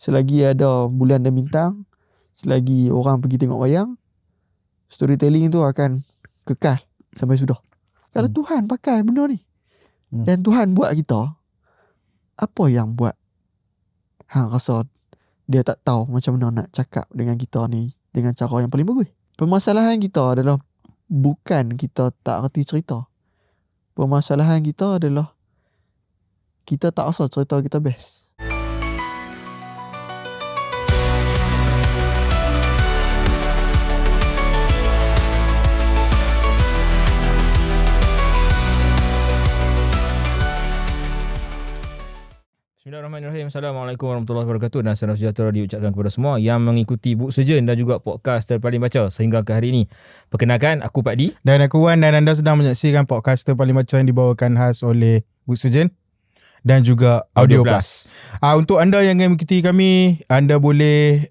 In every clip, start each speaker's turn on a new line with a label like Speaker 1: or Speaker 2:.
Speaker 1: selagi ada bulan dan bintang, selagi orang pergi tengok wayang, storytelling tu akan kekal sampai sudah. Kalau Tuhan pakai benda ni dan Tuhan buat kita, apa yang buat hang rasa dia tak tahu macam mana nak cakap dengan kita ni dengan cara yang paling bagus? Permasalahan kita adalah bukan kita tak reti cerita. Permasalahan kita adalah kita tak rasa cerita kita best.
Speaker 2: Bismillahirrahmanirrahim. Assalamualaikum warahmatullahi wabarakatuh dan salam sejahtera diucapkan kepada semua yang mengikuti Book Surgeon dan juga podcast terpaling baca sehingga ke hari ini. Perkenalkan, aku Pak Di
Speaker 3: dan aku Wan, dan anda sedang menyaksikan podcast terpaling baca yang dibawakan khas oleh Book Surgeon dan juga Audio Plus. Untuk anda yang ingin mengikuti kami, anda boleh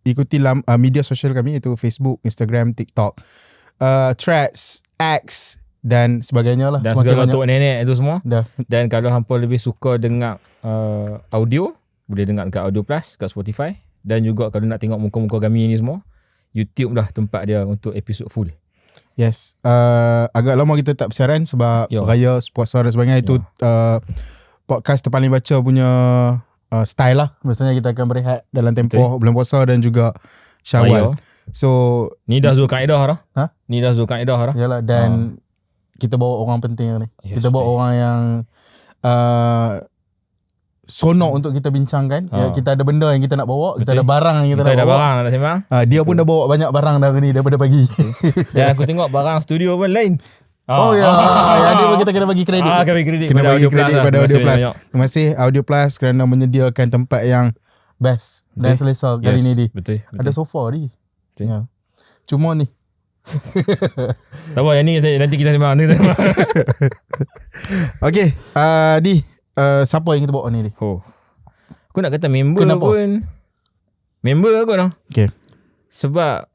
Speaker 3: ikuti media sosial kami iaitu Facebook, Instagram, TikTok, Threads, X dan sebagainya lah.
Speaker 2: Dan segala untuk nenek itu semua.
Speaker 3: Dah.
Speaker 2: Dan kalau hampa lebih suka dengar audio, boleh dengar dekat Audio Plus, kat Spotify. Dan juga kalau nak tengok muka-muka kami ni semua, YouTube lah tempat dia untuk episod full.
Speaker 3: Yes. Agak lama kita tak bersiaran sebab raya, puasa dan sebagainya. Itu podcast terpaling baca punya style lah. Biasanya kita akan berehat dalam tempoh bulan puasa dan juga Syawal. So
Speaker 2: ni dah Zulkaidah dah. Ni dah Zulkaidah dah.
Speaker 3: Yalah, dan kita bawa orang penting ni.
Speaker 2: Yes,
Speaker 3: kita bawa orang yang sonok untuk kita bincangkan. Kita ada benda yang kita nak bawa, kita ada barang yang kita nak bawa. Kita ada
Speaker 2: barang nak sembang.
Speaker 3: Dia pun dah bawa banyak barang dah ni daripada pagi.
Speaker 2: Dan aku tengok barang studio pun lain.
Speaker 3: Yang pun kita kena bagi kredit. Kena bagi kredit pada Audio Plus. Terima kasih Audio Plus kerana menyediakan tempat yang best dan selesa kali ni.
Speaker 2: Betul.
Speaker 3: Ada sofa ni. Cuma ni
Speaker 2: tak apa, yang ni nanti kita sembang.
Speaker 3: Okay, Di, siapa yang kita bawa ni?
Speaker 2: Aku nak kata member. Kenapa? Pun member aku lah.
Speaker 3: Okay.
Speaker 2: Sebab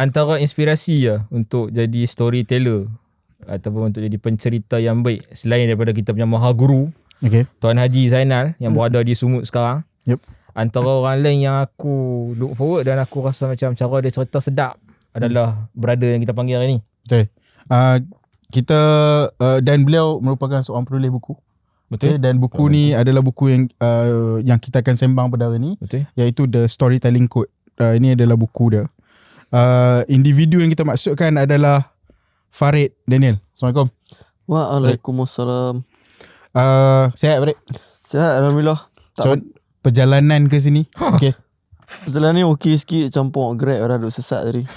Speaker 2: antara inspirasi lah untuk jadi storyteller ataupun untuk jadi pencerita yang baik selain daripada kita punya Maha Guru, Tuan Haji Zainal yang berada di Sumut sekarang. Antara orang lain yang aku look forward dan aku rasa macam cara dia cerita sedap adalah brother yang kita panggil hari ni.
Speaker 3: Betul. Kita dan beliau merupakan seorang penulis buku.
Speaker 2: Betul.
Speaker 3: Dan buku ni adalah buku yang kita akan sembang pada hari ni.
Speaker 2: Betul.
Speaker 3: Iaitu The Storytelling Code. Ini adalah buku dia. Individu yang kita maksudkan adalah Farid Daniel. Assalamualaikum.
Speaker 1: Waalaikumsalam.
Speaker 3: Sihat Farid?
Speaker 1: Sihat, alhamdulillah.
Speaker 3: Perjalanan ke sini okey.
Speaker 1: Perjalanan ni okey sikit, campur Grab dah duduk sesat tadi.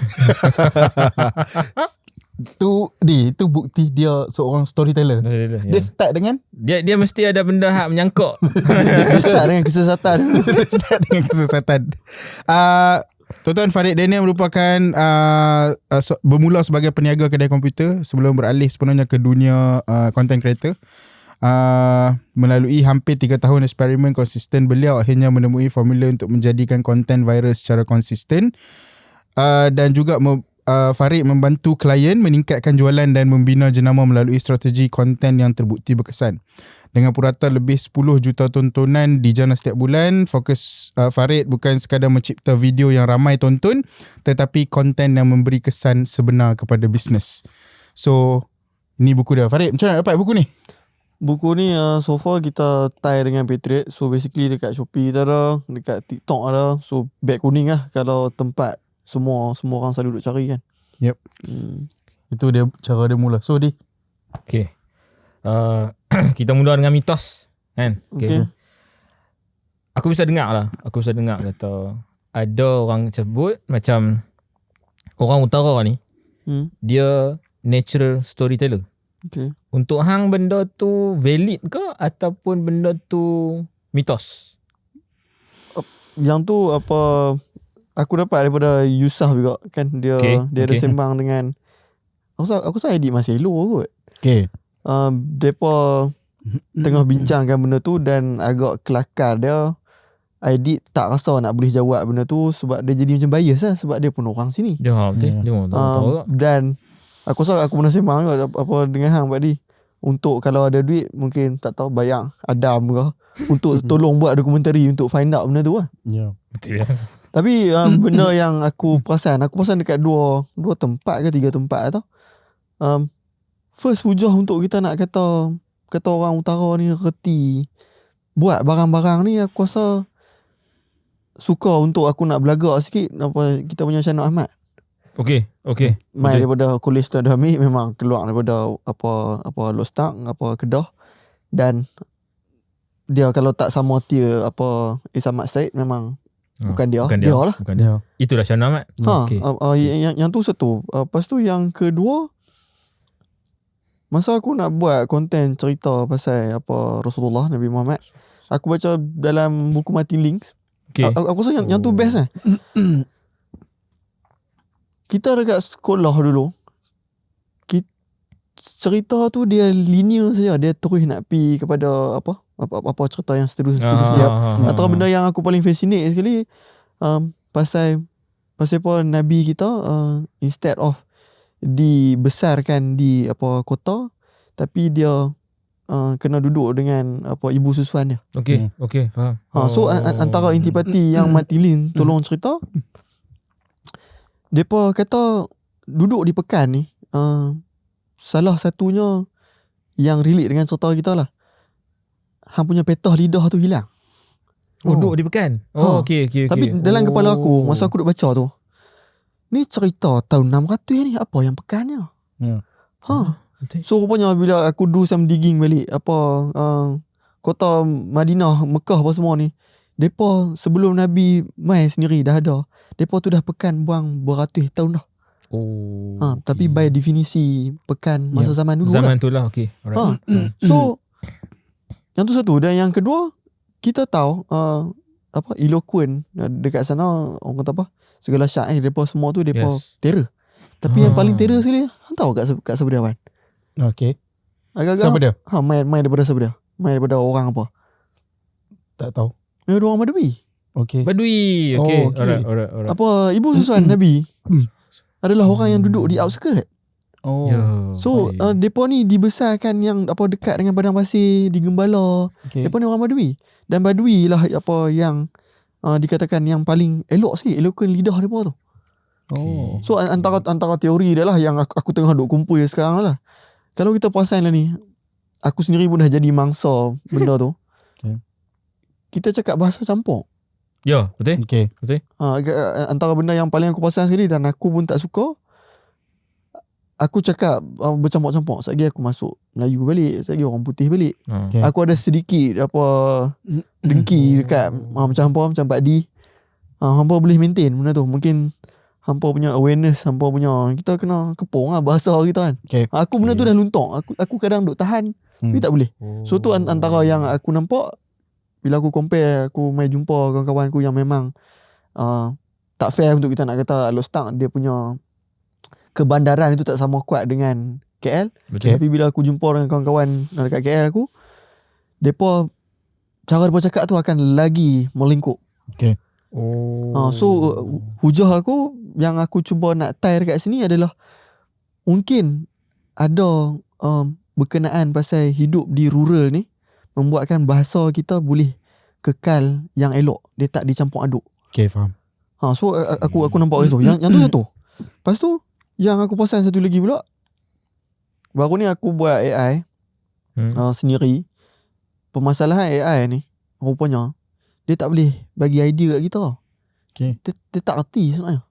Speaker 1: Itu bukti dia seorang storyteller. Dia start dengan
Speaker 2: dia mesti ada benda hak menyangkut.
Speaker 1: Dia start dengan kesesatan.
Speaker 3: Tuan Farid Daniel merupakan bermula sebagai peniaga kedai komputer sebelum beralih sepenuhnya ke dunia content creator. Melalui hampir 3 tahun eksperimen konsisten, beliau akhirnya menemui formula untuk menjadikan konten viral secara konsisten. Dan juga Farid membantu klien meningkatkan jualan dan membina jenama melalui strategi konten yang terbukti berkesan. Dengan purata lebih 10 juta tontonan di jana setiap bulan, fokus Farid bukan sekadar mencipta video yang ramai tonton, tetapi konten yang memberi kesan sebenar kepada bisnes. So, ini buku dia. Farid, macam mana dapat buku ni?
Speaker 1: Buku ni so far kita tie dengan Patriot. So basically dekat Shopee kita ada, dekat TikTok ada. So beg kuning lah kalau tempat semua orang selalu duk cari kan.
Speaker 3: Yep. Itu dia cara dia mula. So Di.
Speaker 2: Okay. Kita mula dengan mitos kan. Okay. Aku bisa dengar kata ada orang sebut macam orang utara ni dia natural storyteller.
Speaker 1: Okay.
Speaker 2: Untuk hang benda tu valid ke ataupun benda tu mitos?
Speaker 1: Yang tu aku dapat daripada Yusuf juga kan, dia ada sembang dengan aku rasa edit masih elok kot. Depa tengah bincangkan benda tu dan agak kelakar dia. Edit tak rasa nak boleh jawab benda tu sebab dia jadi macam bias lah sebab dia pun orang sini.
Speaker 2: Dia betul. Dia tahu.
Speaker 1: Dan aku rasa aku pernah sembang apa dengan hang Pak Di. untuk kalau ada duit mungkin tak tahu bayar Adam ke untuk tolong buat dokumentari untuk find out benda tu lah.
Speaker 3: Ya.
Speaker 2: Betul ya.
Speaker 1: Tapi benda yang aku perasan dekat dua tempat ke 3 tempat tau. First hujah untuk kita nak kata orang utara ni reti buat barang-barang ni, aku rasa suka untuk aku nak belagak sikit apa kita punya Syahna Ahmad.
Speaker 2: Okey.
Speaker 1: Main daripada kolej tu dah ambil, memang keluar daripada apa Lostak, apa Kedah, dan dia kalau tak sama tier apa Ahmad Said memang bukan dia lah.
Speaker 2: Bukan dia. Itulah Syahna Ahmad.
Speaker 1: Okey. Yang tu satu. Lepas tu yang kedua, masa aku nak buat konten cerita pasal apa Rasulullah Nabi Muhammad, aku baca dalam buku Martin Links.
Speaker 2: Okay.
Speaker 1: Aku rasa yang tu best lah. Kita dekat sekolah dulu, cerita tu dia linear saja. Dia terus nak pergi kepada apa cerita yang seterusnya. Antara benda yang aku paling fascinate sekali, pasal apa Nabi kita instead of dibesarkan di apa kota, tapi dia kena duduk dengan apa ibu susuan dia.
Speaker 2: Okey, faham.
Speaker 1: So antara intipati yang Matilin tolong cerita, depa kata duduk di Pekan ni, salah satunya yang relate dengan cerita kita lah, hang punya petah lidah tu hilang.
Speaker 2: Duduk di Pekan. Okey.
Speaker 1: Tapi dalam kepala aku masa aku duk baca tu, ni cerita tahun 600 ni, apa yang Pekannya? So rupanya bila aku do some digging balik kota Madinah, Mekah apa semua ni, depa sebelum Nabi mai sendiri dah ada. Depa tu dah Pekan buang beratus tahun dah. Tapi by definisi Pekan masa zaman dulu
Speaker 2: zaman tu lah. Okey. Alright.
Speaker 1: So yang tu satu. Dan yang kedua, kita tahu eloquent dekat sana, orang kata apa, segala syair depa semua tu depa terror. Tapi yang paling terror sekali, hang tahu kat siapa dia, Wan?
Speaker 3: Okey.
Speaker 1: Agak-agak
Speaker 3: siapa dia?
Speaker 1: Main daripada siapa dia? Main daripada orang apa?
Speaker 3: Tak tahu.
Speaker 1: Main daripada orang Badui.
Speaker 3: Okey.
Speaker 2: Badui. Okey. Alright.
Speaker 1: Apa ibu susuan Nabi adalah orang yang duduk di outskirt. So depa ni dibesarkan yang apa dekat dengan padang pasir, di Gembala. Depa ni orang Badui. Dan Badui lah apa yang dikatakan yang paling elok sikit, eloquent lidah depa tu. So antara teori dia lah yang aku tengah duk kumpul sekarang lah. Kalau kita perasan lah ni, aku sendiri pun dah jadi mangsa benda tu. Kita cakap bahasa campur.
Speaker 2: Ya, betul.
Speaker 3: Okey.
Speaker 2: Betul.
Speaker 1: Antara benda yang paling aku perasan sekali dan aku pun tak suka, aku cakap bercampur-campur. Sekali aku masuk Melayu balik, sekali orang putih balik. Aku ada sedikit apa dengki dekat macam hampa, macam Pak D. Hampa boleh maintain benda tu. Mungkin hampa punya awareness, hampa punya, kita kena kepung lah bahasa kita kan. Aku benda tu dah luntok. Aku kadang duk tahan, tapi tak boleh. So tu antara yang aku nampak bila aku compare, aku mai jumpa kawan-kawan aku yang memang tak fair untuk kita nak kata Lostak dia punya kebandaran itu tak sama kuat dengan KL. Tapi bila aku jumpa dengan kawan-kawan dekat KL aku, depa cara depa cakap tu akan lagi melingkup. So hujah aku yang aku cuba nak tie dekat sini adalah mungkin ada berkenaan pasal hidup di rural ni membuatkan bahasa kita boleh kekal yang elok, dia tak dicampur aduk.
Speaker 3: Faham.
Speaker 1: So aku nampak itu. Yang tu satu. Lepas tu yang aku perasan satu lagi pula, baru ni aku buat AI sendiri. Permasalahan AI ni rupanya dia tak boleh bagi idea kat kita. Dia tak erti sebenarnya.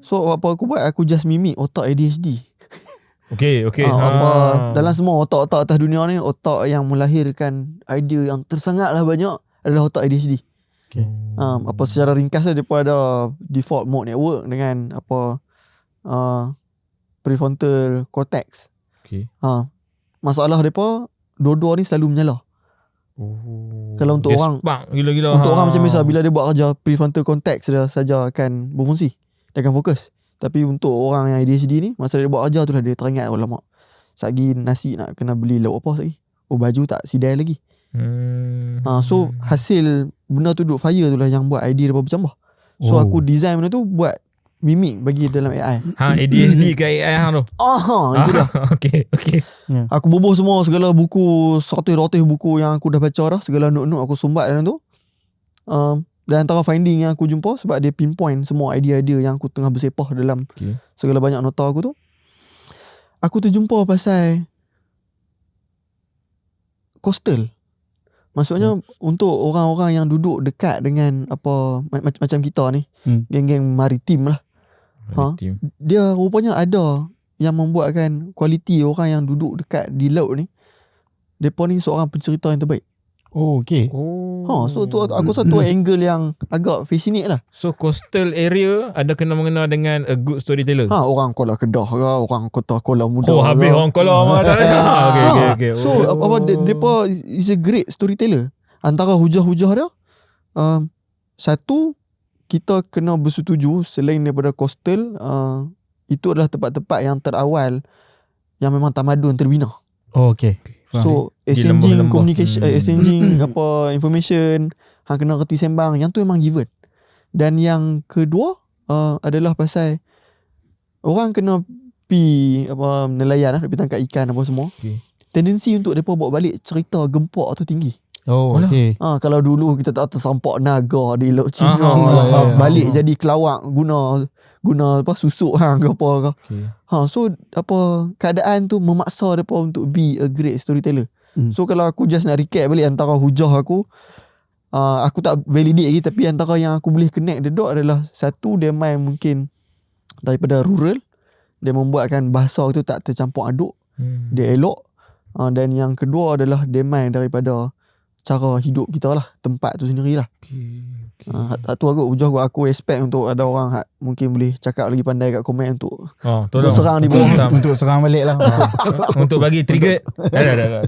Speaker 1: So apa aku buat, aku just mimik otak ADHD.
Speaker 2: Okey.
Speaker 1: Dalam semua otak-otak atas dunia ni, otak yang melahirkan idea yang tersangatlah banyak adalah otak ADHD. Apa secara ringkas dia pun ada default mode network dengan apa prefrontal cortex. Masalah depa dua-dua ni selalu menyala. Kalau untuk orang
Speaker 2: gila-gila.
Speaker 1: Untuk orang macam misal bila dia buat kerja, prefrontal cortex dia saja akan berfungsi. Dia akan fokus. Tapi untuk orang yang ADHD ni, masa dia buat kerja tu lah dia teringat lama. Sagi nasi nak kena beli lauk apa lagi. Baju tak sidai lagi. So hasil benda tu duduk fire tu lah yang buat idea dia bercambah. So aku design benda tu buat mimik bagi dalam AI.
Speaker 2: ADHD ke AI hang tu.
Speaker 1: Itu dah.
Speaker 2: Okay.
Speaker 1: Aku bubuh semua segala buku, ratus buku yang aku dah baca dah, segala note-note aku sumbat dalam tu. Dan antara finding yang aku jumpa, sebab dia pinpoint semua idea-idea yang aku tengah bersepah dalam segala banyak nota aku tu, aku terjumpa pasal coastal. Maksudnya untuk orang-orang yang duduk dekat dengan apa macam kita ni, geng-geng maritim lah. Dia rupanya ada yang membuatkan kualiti orang yang duduk dekat di laut ni, depa ni seorang pencerita yang terbaik.
Speaker 3: Oh, okay.
Speaker 1: So tu aku rasa tu angle yang agak fascinate lah.
Speaker 2: So coastal area ada kena-mengena dengan a good storyteller.
Speaker 1: Orang Kuala Kedah ke, orang Kota Kuala Muda.
Speaker 2: Habis orang Kuala Muda. Okay.
Speaker 1: So depa is a great storyteller. Antara hujah-hujah dia, satu, kita kena bersetuju selain daripada coastal, itu adalah tempat-tempat yang terawal yang memang tamadun terbina.
Speaker 3: Oh, okay.
Speaker 1: So exchanging communication, exchanging information, hang kena reti sembang, yang tu memang given. Dan yang kedua adalah pasal orang kena nelayan lah, pergi tangkap ikan apa semua. Tendensi untuk depa bawa balik cerita gempok tu tinggi.
Speaker 3: Oh, okay.
Speaker 1: Kalau dulu kita tak tersampak naga di Laut Cina, balik jadi kelawak guna susuk ke apa ke. So keadaan tu memaksa depa untuk be a great storyteller. So kalau aku just nak recap balik antara hujah aku tak validate lagi, tapi antara yang aku boleh connect the dot adalah, satu, dia main mungkin daripada rural, dia membuatkan bahasa tu tak tercampur aduk, dia elok. Dan yang kedua adalah dia main daripada cara hidup kita lah, tempat tu sendiri lah. Tu hujah aku expect untuk ada orang mungkin boleh cakap lagi pandai kat komen untuk serang di bawah.
Speaker 3: Untuk serang balik lah.
Speaker 2: Untuk bagi trigger.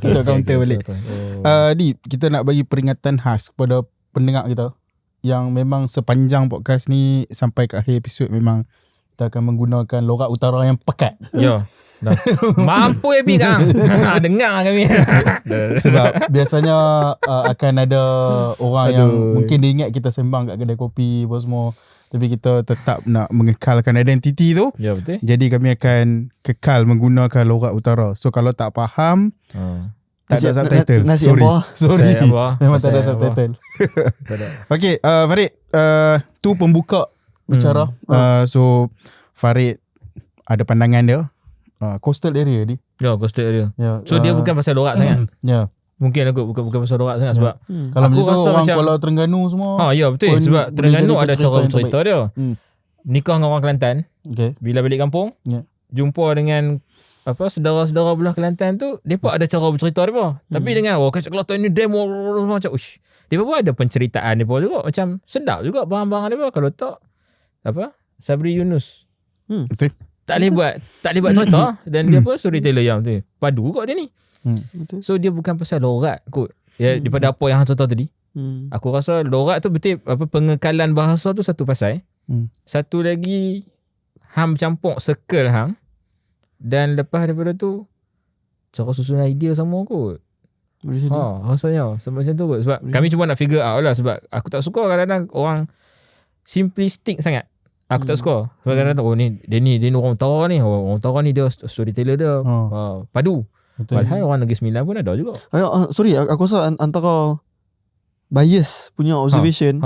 Speaker 3: Untuk counter balik. Di, kita nak bagi peringatan khas kepada pendengar kita yang memang sepanjang podcast ni sampai ke akhir episod memang kita akan menggunakan logat utara yang pekat.
Speaker 2: Ya. Mampu epi kan. Dengar kami.
Speaker 3: Sebab biasanya akan ada orang yang mungkin dia ingat kita sembang kat kedai kopi apa semua, tapi kita tetap nak mengekalkan identiti tu.
Speaker 2: Ya, betul.
Speaker 3: Jadi kami akan kekal menggunakan logat utara. So kalau tak faham, tak ada subtitle. Sorry. Memang tak ada subtitle. Okay, Farid, tu pembuka bicara. So Farid ada pandangan dia. Coastal area ni.
Speaker 2: Ya, coastal area. So dia bukan pasal lorat sangat.
Speaker 3: Ya.
Speaker 2: Mungkin aku bukan pasal lorat sangat sebab
Speaker 3: kalau
Speaker 2: aku
Speaker 3: macam tu
Speaker 2: rasa
Speaker 3: orang
Speaker 2: macam
Speaker 3: Kuala Terengganu semua.
Speaker 2: Ya, betul. Sebab Terengganu ada cara bercerita dia. Nikah dengan orang Kelantan.
Speaker 3: Okay.
Speaker 2: Bila balik kampung, jumpa dengan saudara-saudara belah Kelantan tu, depa ada cara bercerita depa. Tapi dengan kacak Kelantan ni demo macam depa pun ada penceritaan depa juga, macam sedap juga barang-barang depa. Kalau tak Sabri Yunus.
Speaker 3: Betul.
Speaker 2: Tak boleh buat cerita dan dia pun storyteller yang tu. Padu kot dia ni. So dia bukan pasal lorat kot. Ya, daripada apa yang hang cerita tadi. Aku rasa lorat tu betul pengekalan bahasa tu satu pasal. Satu lagi hang campur circle hang. Dan lepas daripada tu cara susunan idea sama kot. Rasanya sebab macam tu kot. Sebab kami cuma nak figure out lah, sebab aku tak suka kadang-kadang orang simplistic sangat. Aku tak suka. Sebab kadang-kadang dia ni orang utara ni. Orang utara ni dia storyteller dia padu. Padahal orang Negeri Sembilan pun ada juga.
Speaker 1: Sorry, aku rasa antara bias punya observation.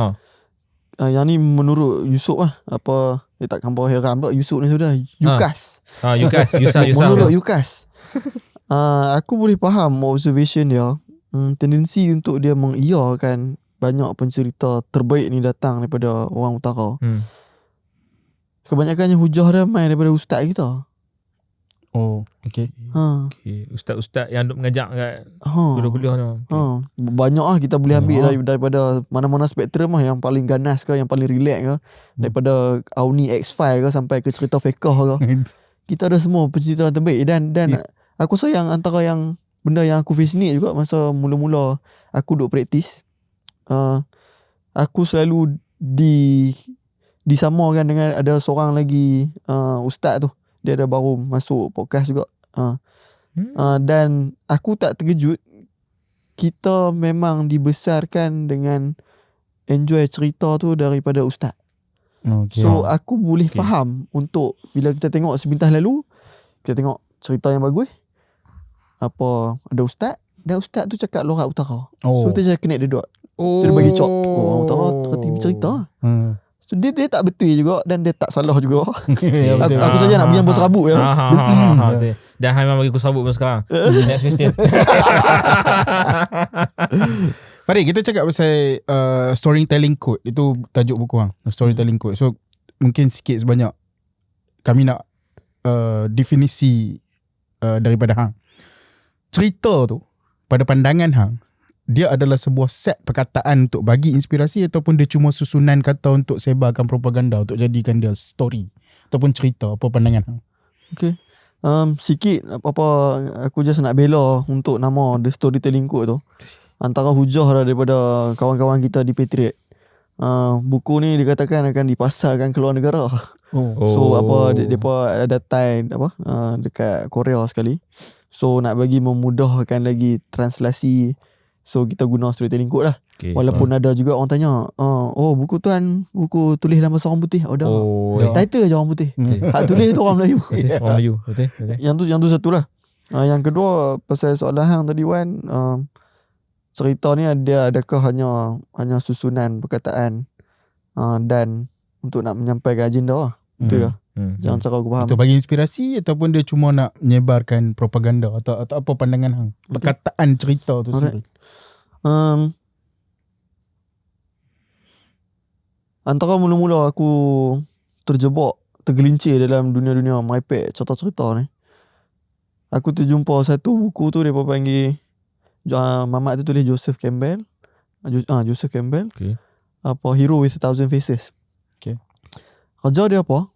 Speaker 1: Yang ni menurut Yusof lah. Tak kampung heram tak Yusof ni sudah. Yukas. Yusah. Menurut Yukas. Aku boleh faham observation dia. Tendensi untuk dia mengiyakan banyak pencerita terbaik ni datang daripada orang utara. Kebanyakannya hujah dia main daripada ustaz kita.
Speaker 3: Oh, okay.
Speaker 2: Ustaz-ustaz yang duk mengajar kat kuliah-kuliah tu.
Speaker 1: Banyak lah kita boleh ambil daripada mana-mana spektrum lah. Yang paling ganas ke, yang paling relax ke. Daripada Auni X-File ke sampai ke cerita fiqh ke. Kita ada semua pencerita yang terbaik. Dan aku rasa yang antara yang benda yang aku fascinate juga masa mula-mula aku duk praktis. Aku selalu disamakan dengan ada seorang lagi ustaz tu. Dia ada baru masuk podcast juga. Dan aku tak terkejut. Kita memang dibesarkan dengan enjoy cerita tu daripada ustaz. So aku boleh faham untuk bila kita tengok sepintas lalu, kita tengok cerita yang bagus, apa ada ustaz, dan ustaz tu cakap lorak utara. So kita cakap connect the dot. So dia bagi cop. Orang utara terhati bercerita. So dia tak betul juga dan dia tak salah juga. Aku saja nak bilang berserabut ya.
Speaker 2: Dan memang bagi aku sabut pun sekarang. Next question.
Speaker 3: Farid, kita cakap pasal storytelling code. Itu tajuk buku hang, storytelling code. So mungkin sikit sebanyak kami nak definisi daripada hang. Cerita tu pada pandangan hang, dia adalah sebuah set perkataan untuk bagi inspirasi ataupun dia cuma susunan kata untuk sebarkan propaganda untuk jadikan dia story ataupun cerita? Apa pandangan hang?
Speaker 1: Okay. Sikit apa aku just nak bela untuk nama The Storytelling Code tu. Antara hujah daripada kawan-kawan kita di Patriot. Buku ni dikatakan akan dipasarkan keluar negara. So apa depa ada time apa dekat Korea sekali. So nak bagi memudahkan lagi translasi, so kita guna storytelling code lah. Walaupun ada juga orang tanya, buku tuan, buku tulis dalam bahasa orang putih. Title je orang putih. Hak tulis tu orang Melayu.
Speaker 2: Orang Melayu. Betul.
Speaker 1: Yang tu satu lah. Yang kedua pasal soalan hang tadi Wan, cerita ni adakah hanya susunan perkataan dan untuk nak menyampaikan agenda lah. Betul ke? Jangan cara aku faham.
Speaker 3: Untuk bagi inspirasi ataupun dia cuma nak menyebarkan propaganda atau apa pandangan hang? Perkataan cerita tu sendiri.
Speaker 1: Antara mula-mula aku tergelincir dalam dunia-dunia MyPad cerita-cerita ni, aku terjumpa satu buku tu, dia panggil Mamat tu tulis Joseph Campbell. Joseph Campbell. Apa Hero with a Thousand Faces. Kerja dia apa?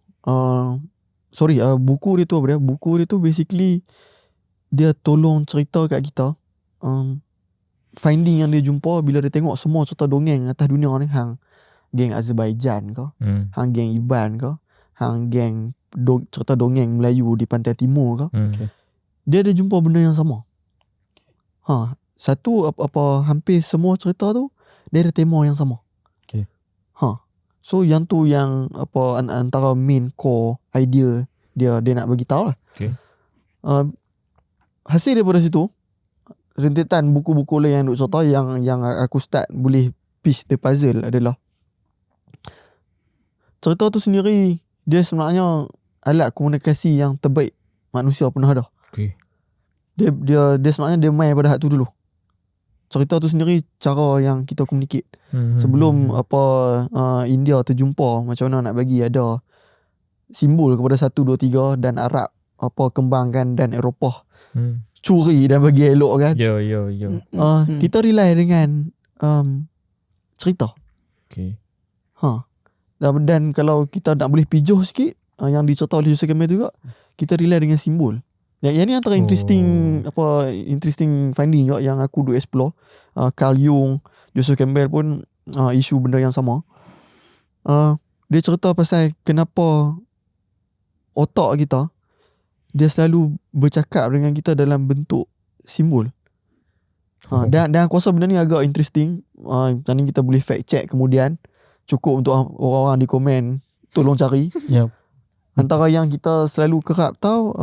Speaker 1: Buku dia tu apa dia? Buku dia tu basically dia tolong cerita kat kita finding yang dia jumpa bila dia tengok semua cerita dongeng atas dunia ni. Hang geng Azerbaijan ke, hang geng Iban ke, hang geng cerita dongeng Melayu di Pantai Timur ke, dia ada jumpa benda yang sama. Satu hampir semua cerita tu dia ada tema yang sama. So yang tu yang antara main core idea dia nak bagi tahu lah. Hasil daripada situ, rentetan buku-buku lain yang duk cerita yang aku start boleh piece the puzzle adalah cerita tu sendiri dia sebenarnya alat komunikasi yang terbaik manusia pernah ada. Dia sebenarnya dia main pada hak tu dulu. Cerita tu sendiri cara yang kita communicate. Sebelum India terjumpa macam mana nak bagi ada simbol kepada 1, 2, 3 dan Arab kembangkan dan Eropah curi dan bagi elok kan. Kita rely dengan cerita. Dan kalau kita nak boleh pijuh sikit yang dicerita oleh Joseph Campbell juga, kita rely dengan simbol. Yang ni antara interesting finding juga yang aku duk explore. Carl Jung, Joseph Campbell pun isu benda yang sama. Dia cerita pasal kenapa otak kita dia selalu bercakap dengan kita dalam bentuk simbol. Dan aku rasa benda ni agak interesting. Macam ni kita boleh fact check kemudian. Cukup untuk orang-orang di komen tolong cari. Antara yang kita selalu kerap tahu,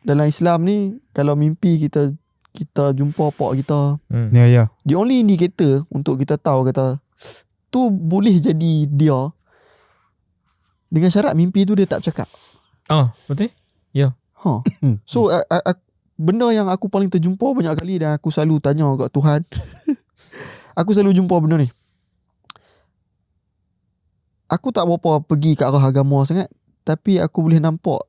Speaker 1: dalam Islam ni kalau mimpi kita jumpa pak kita, the only indicator untuk kita tahu kata tu boleh jadi dia, dengan syarat mimpi tu dia tak cakap.
Speaker 2: Betul?
Speaker 1: So benda yang aku paling terjumpa banyak kali dan aku selalu tanya kat Tuhan. Aku selalu jumpa benda ni. Aku tak berapa pergi ke arah agama sangat, tapi aku boleh nampak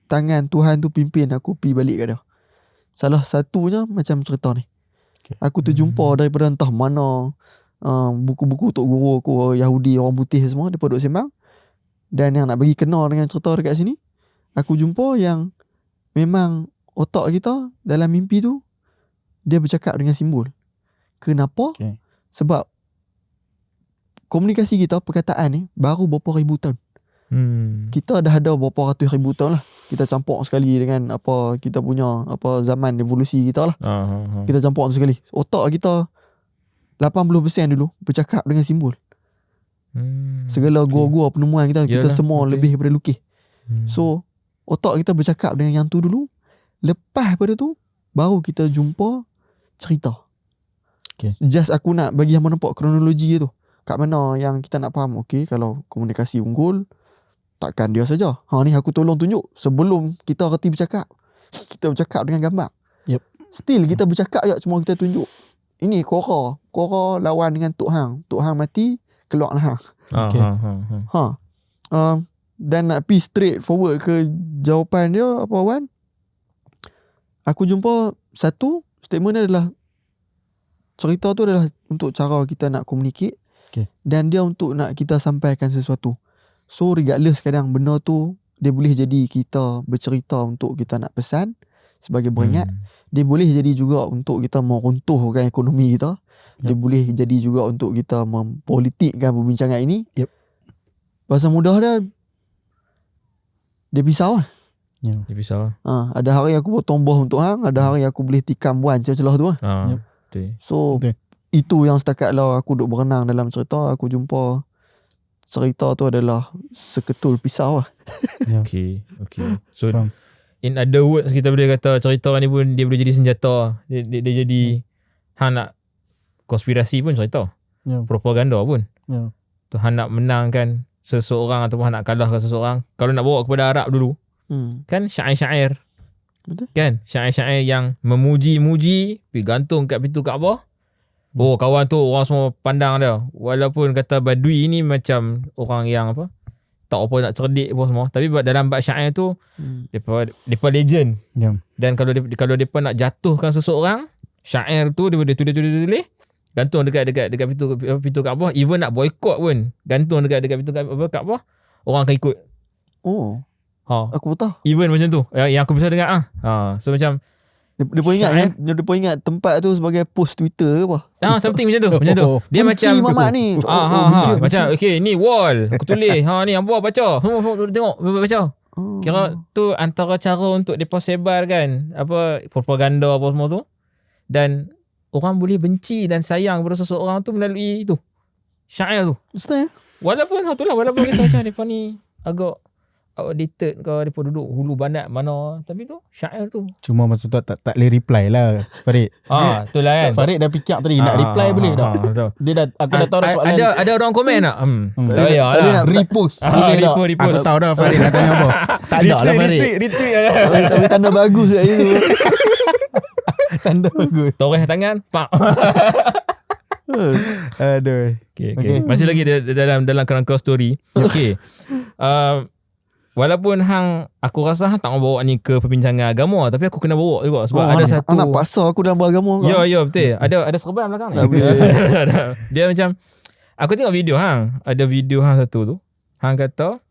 Speaker 1: tangan Tuhan tu pimpin aku pergi balik kat dia. Salah satunya macam cerita ni. Aku terjumpa daripada entah mana buku-buku tok guru aku Yahudi, orang putih semua, dia duduk sembang. Dan yang nak bagi kenal dengan cerita dekat sini, aku jumpa yang memang otak kita dalam mimpi tu dia bercakap dengan simbol. Kenapa? Sebab komunikasi kita, perkataan ni baru berapa ribu tahun. Kita dah ada berapa ratus ribu tahun lah. Kita campur sekali dengan kita punya zaman evolusi kita lah. Kita campur sekali. Otak kita 80% dulu bercakap dengan simbol. Segala gua-gua penemuan kita, kita
Speaker 2: Yalah,
Speaker 1: semua
Speaker 2: betul.
Speaker 1: lebih daripada lukis. So otak kita bercakap dengan yang tu dulu. Lepas pada tu baru kita jumpa cerita. Just aku nak bagi hang nampak kronologi tu. Kat mana yang kita nak faham. Okay, kalau komunikasi unggul, takkan dia saja. Ni aku tolong tunjuk sebelum kita reti bercakap. Kita bercakap dengan gambar. Still kita bercakap je, cuma kita tunjuk. Ini Korra lawan dengan Tok Hang. Tok Hang mati, keluarlah Hang. Dan nak pergi straight forward ke jawapan dia apa Wan? Aku jumpa satu statement dia adalah cerita tu adalah untuk cara kita nak communicate, dan dia untuk nak kita sampaikan sesuatu. So regardless kadang benda tu dia boleh jadi kita bercerita untuk kita nak pesan sebagai beringat. Dia boleh jadi juga untuk kita meruntuhkan ekonomi kita. Dia boleh jadi juga untuk kita mempolitikkan perbincangan ini. Bahasa mudah dia pisau lah.
Speaker 2: Dia pisau lah.
Speaker 1: Ada hari aku buat tomboh untuk hang, ada hari aku boleh tikam buan celah tu lah. So itu yang setakat lah aku duk berenang dalam cerita, aku jumpa cerita tu adalah seketul pisau lah.
Speaker 2: Okay. So in other words, kita boleh kata cerita ni pun dia boleh jadi senjata. Dia jadi hang nak konspirasi pun cerita. Propaganda pun. Tu hang nak menangkan seseorang ataupun hang nak kalahkan seseorang. Kalau nak bawa kepada Arab dulu, kan syair-syair.
Speaker 1: Betul.
Speaker 2: Kan syair-syair yang memuji-muji, pergi gantung kat pintu Kaabah. Oh, kawan tu orang semua pandang dia. Walaupun kata Badui ni macam orang yang apa, tak apa nak cerdik apa semua, tapi dalam bab syair tu depa legend. Dan kalau depa nak jatuhkan seseorang, syair tu dia tulis gantung dekat pintu Kaabah. Even nak boycott pun gantung dekat pintu Kaabah, orang akan ikut. Aku tahu. Even macam tu yang aku bisa dengar so macam
Speaker 1: dia pun ingat tempat tu sebagai post Twitter ke apa.
Speaker 2: Something macam tu. Dia
Speaker 1: benci
Speaker 2: macam
Speaker 1: mamak ni.
Speaker 2: Macam okay, ni wall aku tulis. Ni hang buat baca. Semua tengok baca. Kira tu antara cara untuk depa sebarkan apa propaganda apa semua tu. Dan orang boleh benci dan sayang kepada seseorang tu melalui itu. Syair tu.
Speaker 1: Ustaz.
Speaker 2: Walaupun kita macam depa ni agak outdated ke, depa duduk hulu bandat mana, tapi tu syair tu.
Speaker 3: Cuma masa tu tak boleh reply lah Farid.
Speaker 2: Itulah kan.
Speaker 3: Farid dah fikir tadi nak reply boleh tak? Dia dah, aku dah tahu dah soalan.
Speaker 2: Ada orang komen tak? Tak payah
Speaker 3: Tadi
Speaker 2: lah.
Speaker 3: nak repost boleh tak?
Speaker 2: Repost.
Speaker 3: Aku tahu dah Farid nak tanya apa. Tak ada lah Farid.
Speaker 2: Retweet.
Speaker 1: Tapi tanda bagus kat situ.
Speaker 3: Tanda bagus.
Speaker 2: Toreh tangan, pak.
Speaker 3: Aduh.
Speaker 2: Okay. Masih lagi dalam kerangka story. Okay. Walaupun aku rasa hang tak mau bawa ni ke perbincangan agama, tapi aku kena bawa juga sebab ada satu.
Speaker 1: Nak paksa aku dalam beragama.
Speaker 2: Ya betul. Ada serban belakang ni. Dia macam aku tengok video ada video satu tu. Hang kata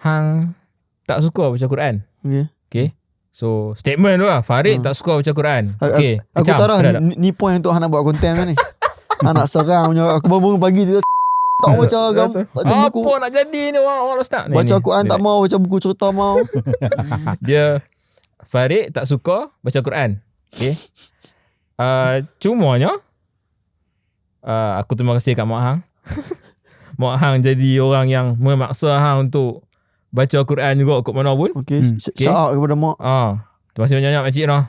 Speaker 2: hang tak suka baca Quran. Okay. So statement tu lah, Farid tak suka baca Quran. Okay.
Speaker 1: Aku tahu dah ni point untuk hang nak buat konten kan ni. Hang nak serang punya. Aku baru pagi tu tak baca agama, baca buku.
Speaker 2: Apa nak jadi ni orang ustaz ni.
Speaker 1: Baca Quran tak mau, baca buku cerita mau.
Speaker 2: Dia Farid tak suka baca Quran. Okay. Cumanya aku terima kasih kat Mak Hang. Mak Hang jadi orang yang memaksa hang untuk baca Quran juga kot mana pun.
Speaker 1: Okay. Shout out kepada Mak.
Speaker 2: Terima kasih banyak-banyak makcik noh.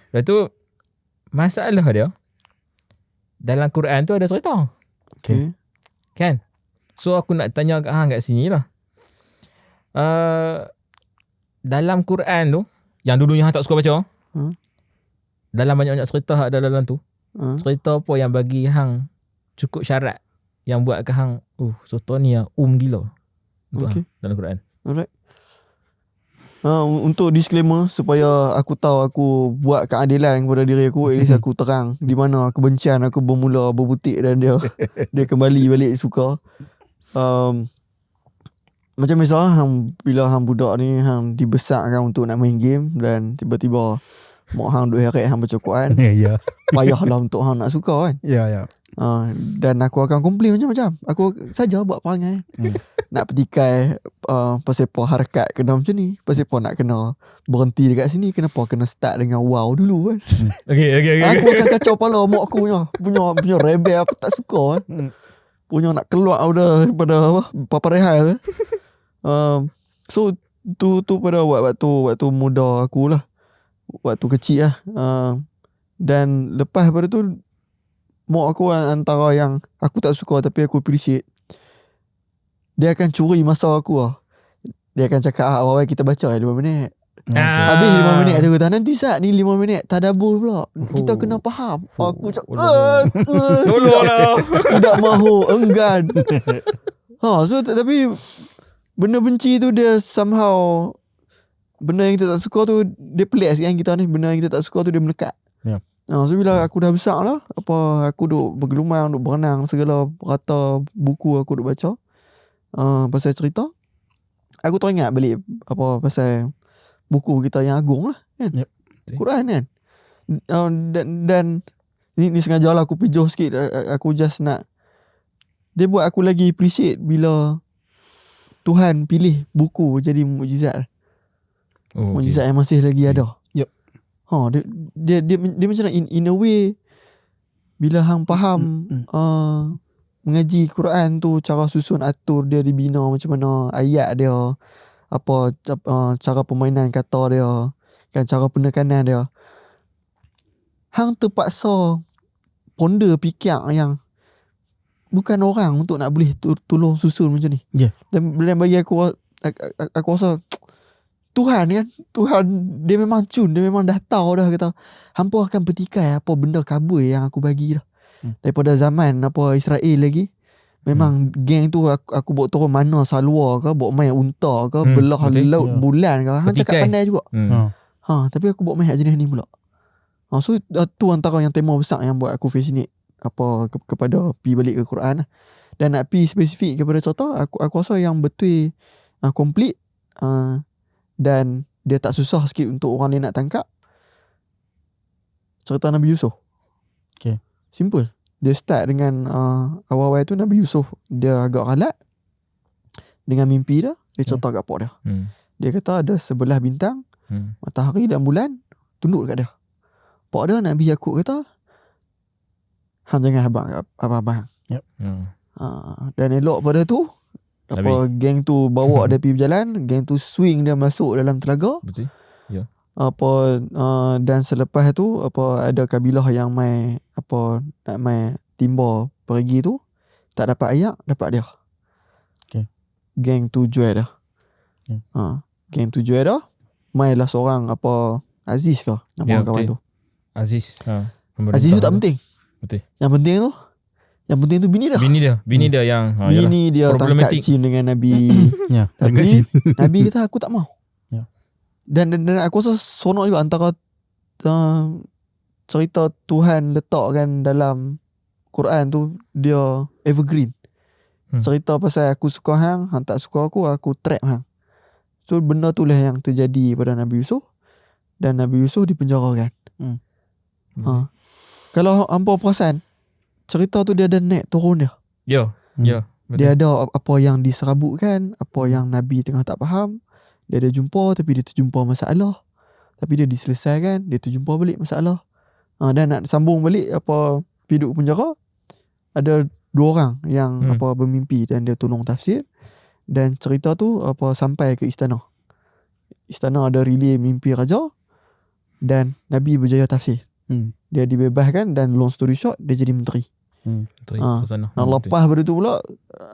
Speaker 2: Lepas tu masalah dia dalam Quran tu ada cerita.
Speaker 1: Okay.
Speaker 2: Kan? So aku nak tanya kat hang kat sini lah. Dalam Quran tu, yang dulunya hang tak suka baca, dalam banyak-banyak cerita ada dalam tu. Cerita apa yang bagi hang cukup syarat yang buat ke hang, cerita ni gila untuk hang dalam Quran.
Speaker 1: Alright. Untuk disclaimer supaya aku tahu aku buat keadilan kepada diri aku, at least aku terang di mana kebencian aku bermula berbutik dan dia kembali balik suka. Macam misalnya bila hang budak ni hang dibesarkan untuk nak main game dan tiba-tiba mak hang duk heret hang baca Quran. Payahlah untuk hang nak suka kan.
Speaker 3: Ya.
Speaker 1: Dan aku akan komplain macam-macam. Aku saja buat perangai. Nak petikai pasal apa harakat kena macam ni, pasal apa nak kena berhenti dekat sini, kenapa kena start dengan wow dulu kan.
Speaker 2: Okay.
Speaker 1: Aku akan kacau kepala mak aku punya rebel apa tak suka kan. punya nak keluar pada apa Papa Rehan. So tu pada waktu muda aku lah, waktu kecil lah. Dan lepas pada tu mak aku antara yang aku tak suka tapi aku appreciate. Dia akan curi masa aku lah. Dia akan cakap awal-awal kita baca 5 minit. Habis 5 minit tu kata nanti saat ni 5 minit tadabbur pula. Kita kena faham. Aku cakap
Speaker 2: tolonglah.
Speaker 1: tidak mahu, enggan. So tapi benda benci tu dia somehow, benda yang kita tak suka tu dia pelik sikit kan kita ni. Benda yang kita tak suka tu dia melekat. So bila aku dah besar lah, aku duk bergelumang, duk berenang segala rata buku aku duk baca pasal cerita, aku teringat balik pasal buku kita yang agung lah kan. Quran kan. Dan ni sengaja lah aku pijuh sikit. Aku just nak, dia buat aku lagi appreciate bila Tuhan pilih buku jadi mukjizat. Mukjizat yang masih lagi ada. Dia macam in a way, bila hang faham mengaji Quran tu, cara susun atur dia dibina macam mana, ayat dia, cara permainan kata dia kan, cara penekanan dia, hang terpaksa ponder fikir yang bukan orang untuk nak boleh tolong susun macam ni. Dan bagi aku rasa Tuhan dia memang dia memang dah tahu dah, kata hampa akan petikai apa benda kabur yang aku bagi dah. Daripada zaman Israel lagi, memang geng tu aku bawa turun mana salwa ke, bawa main unta ke, belah laut bulan ke, hang cakap pandai juga. Tapi aku bawa main jenis ni pula. So tu antara yang tema besar yang buat aku fascinate kepada pi balik ke Quran. Dan nak pi spesifik kepada cerita, aku rasa yang betul complete dan dia tak susah sikit untuk orang lain nak tangkap, cerita Nabi Yusuf. Simple. Dia start dengan awal-awal tu Nabi Yusuf dia agak ralat dengan mimpi dia cerita kat pak dia. Dia kata ada 11 bintang, matahari dan bulan tunduk dekat dia. Pak dia Nabi Yakub kata, hang jangan abang. Dan elok pada tu geng tu bawa dia pergi berjalan, geng tu swing dia masuk dalam telaga.
Speaker 2: Betul. Ya.
Speaker 1: Dan selepas tu ada kabilah yang nak mai timba pergi tu, tak dapat ayak, dapat dia. Geng tu jual dah. Geng tu jual dah. Mai lah seorang Aziz ke nama kawan tu.
Speaker 2: Aziz.
Speaker 1: Aziz tu tak penting.
Speaker 2: Betul.
Speaker 1: Yang penting tu bini dia.
Speaker 2: Bini dia yang
Speaker 1: bini dia tangkap cin dengan Nabi. Tapi Nabi kata aku tak mau. Dan aku rasa sonok juga antara cerita Tuhan letakkan dalam Quran tu, dia evergreen. Cerita pasal aku suka hang tak suka aku trap hang. So benda tu lah yang terjadi pada Nabi Yusuf. Dan Nabi Yusuf dipenjarakan. Kalau hampa perasan, cerita tu dia ada naik turun dia.
Speaker 2: Ya. Betul.
Speaker 1: Dia ada apa yang diserabutkan, apa yang Nabi tengah tak faham. Dia ada jumpa tapi dia terjumpa masalah. Tapi dia diselesaikan, dia terjumpa balik masalah. Dan nak sambung balik pergi duduk penjara, ada 2 orang yang bermimpi dan dia tolong tafsir. Dan cerita tu sampai ke istana. Istana ada relay mimpi raja dan Nabi berjaya tafsir. Dia dibebaskan dan long story short dia jadi menteri. Lepas pada tu pula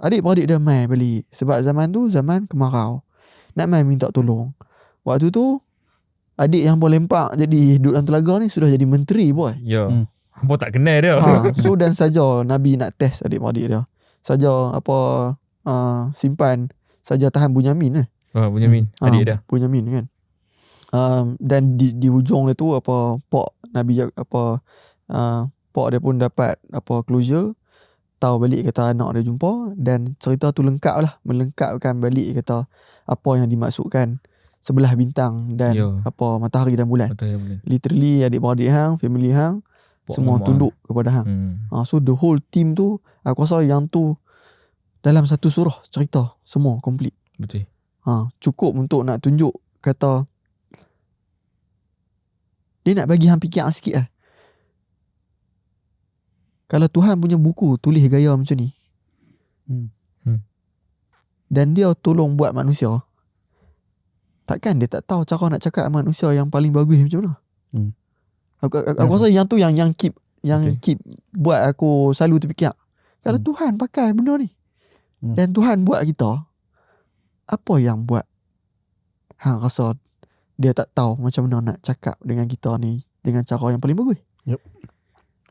Speaker 1: adik-beradik dia mai balik. Sebab zaman tu zaman kemarau, nak mai minta tolong. Waktu tu adik yang boleh lempak jadi duduk dalam telaga ni sudah jadi menteri boy.
Speaker 2: Apa tak kenal dia.
Speaker 1: So dan saja Nabi nak test adik-beradik dia. Saja simpan saja tahan Bunyamin
Speaker 2: Bunyamin adik dia.
Speaker 1: Bunyamin kan. Dan di hujung dia tu pak Nabi pak dia pun dapat closure, tahu balik kata anak dia jumpa, dan cerita tu lengkap lah, melengkapkan balik kata apa yang dimaksudkan 11 bintang dan matahari dan bulan. Literally adik-beradik hang, family hang semua tunduk kepada hang. So the whole team tu aku rasa yang tu dalam satu surah cerita semua complete.
Speaker 2: Betul.
Speaker 1: Cukup untuk nak tunjuk kata dia nak bagi hang fikir sikit lah. Kalau Tuhan punya buku tulis gaya macam ni, Dan dia tolong buat manusia. Takkan dia tak tahu cara nak cakap manusia yang paling bagus macam mana. Aku rasa yang tu yang keep buat aku selalu terfikir. Kalau Tuhan pakai benda ni dan Tuhan buat kita, apa yang buat hang rasa dia tak tahu macam mana nak cakap dengan kita ni dengan cara yang paling bagus?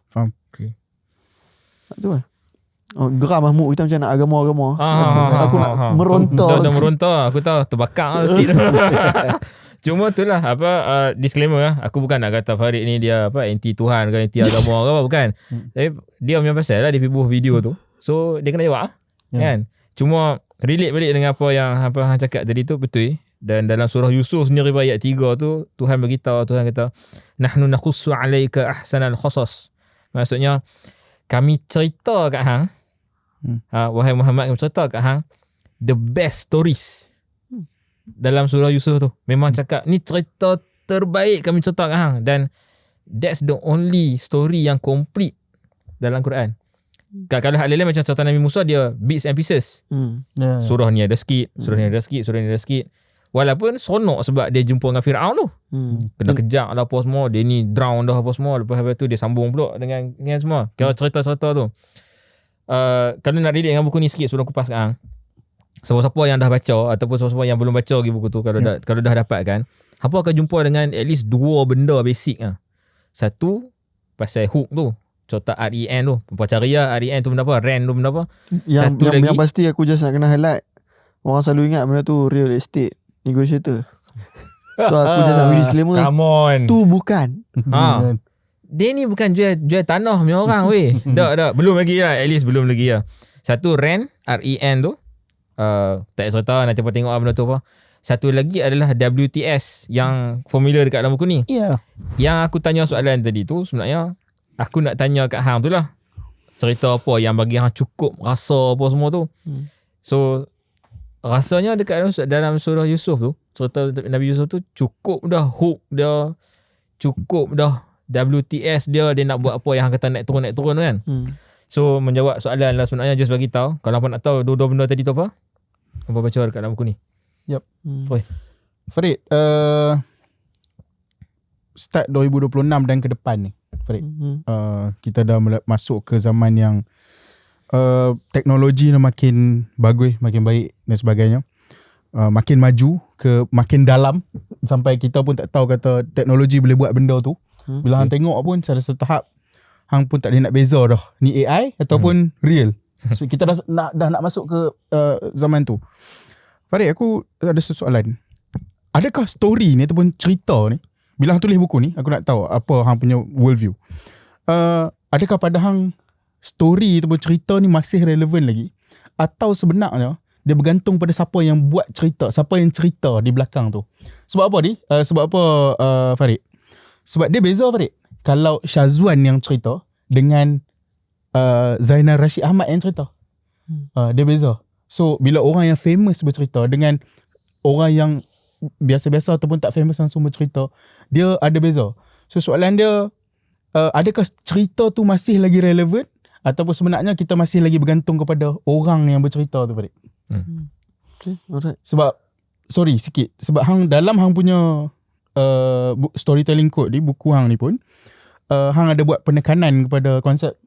Speaker 3: Faham.
Speaker 2: Okay.
Speaker 1: Tu lah. Geram Mahmud kita macam nak agama-agama. Aku nak meronta.
Speaker 2: Dah meronta. Aku tahu terbakar seat. Cuma tu lah disclaimer lah. Aku bukan nak kata Farid ni dia anti Tuhan ke anti agama ke apa, bukan. Tapi dia punya pasal lah dia buat video tu. So dia kena jawab kan. Cuma relate balik dengan apa yang hang cakap tadi tu betul. Dan dalam surah Yusuf sendiri ayat 3 tu Tuhan beritahu, Tuhan kata nahnu naqussu alayka ahsanal qasas. Maksudnya kami cerita kat hang, wahai Muhammad, kami cerita kat hang the best stories dalam surah Yusuf tu. Memang cakap ni cerita terbaik kami cerita kat hang, dan that's the only story yang complete dalam Quran. Kalau hal lain macam cerita Nabi Musa, dia bits and pieces. Surah ni ada sikit, surah ni ada sikit, surah ni ada sikit. Walaupun sonok sebab dia jumpa dengan Fir'aun tu. Kena kejap lah apa semua. Dia ni drown dah apa semua. Lepas tu dia sambung pula dengan semua. Kira cerita-cerita tu. Kalau nak relate dengan buku ni sikit sebelum kupas sekarang. Siapa-siapa yang dah baca ataupun siapa-siapa yang belum baca lagi buku tu, kalau dah dapat kan, apa akan jumpa dengan at least 2 benda basic lah. Satu, pasal hook tu. Contoh REN tu. Perempuan cari lah REN tu benda apa, REN tu benda apa.
Speaker 1: Yang pasti aku just nak kena highlight. Orang selalu ingat benda tu real estate negotiator. So aku just nak beri disclaimer.
Speaker 2: Come on.
Speaker 1: Tu bukan.
Speaker 2: Dia ni bukan jual tanah punya orang weh. Dah. Belum lagi lah. At least belum lagi lah. Satu REN tu. Tak cerita nanti apa tengok benda tu apa. Satu lagi adalah WTS yang formula dekat dalam buku ni. Yang aku tanya soalan tadi tu sebenarnya aku nak tanya kat hang tu lah. Cerita apa yang bagi hang cukup rasa apa semua tu. So rasanya dekat dalam surah Yusuf tu, cerita Nabi Yusuf tu cukup dah hook dia, cukup dah WTS dia nak buat apa yang hang kata naik turun kan. So menjawab soalan lah sebenarnya, just bagi tahu kalau apa nak tahu dua benda tadi tu apa baca dekat dalam buku ni.
Speaker 3: Farid, start 2026 dan ke depan ni Farid, kita dah masuk ke zaman yang teknologi dah makin bagus, makin baik dan sebagainya. Makin maju ke makin dalam sampai kita pun tak tahu kata teknologi boleh buat benda tu. Bila hang tengok pun secara setahap hang pun tak boleh nak beza dah ni AI ataupun real. So kita dah nak masuk ke zaman tu. Farid, aku ada soalan. Adakah story ni ataupun cerita ni, bila hang tulis buku ni, aku nak tahu apa hang punya worldview. Adakah pada hang story ataupun cerita ni masih relevan lagi, atau sebenarnya dia bergantung pada siapa yang buat cerita, siapa yang cerita di belakang tu? Sebab apa ni? Sebab apa Farid? Sebab dia beza Farid. Kalau Syazwan yang cerita dengan Zainal Rashid Ahmad yang cerita, dia beza. So bila orang yang famous bercerita dengan orang yang biasa-biasa ataupun tak famous langsung bercerita, dia ada beza. So soalan dia, adakah cerita tu masih lagi relevan, ataupun sebenarnya kita masih lagi bergantung kepada orang yang bercerita tu Farid?
Speaker 1: Okay, alright.
Speaker 3: Sebab sorry sikit, sebab dalam hang punya storytelling code ni, buku hang ni pun hang ada buat penekanan kepada konsep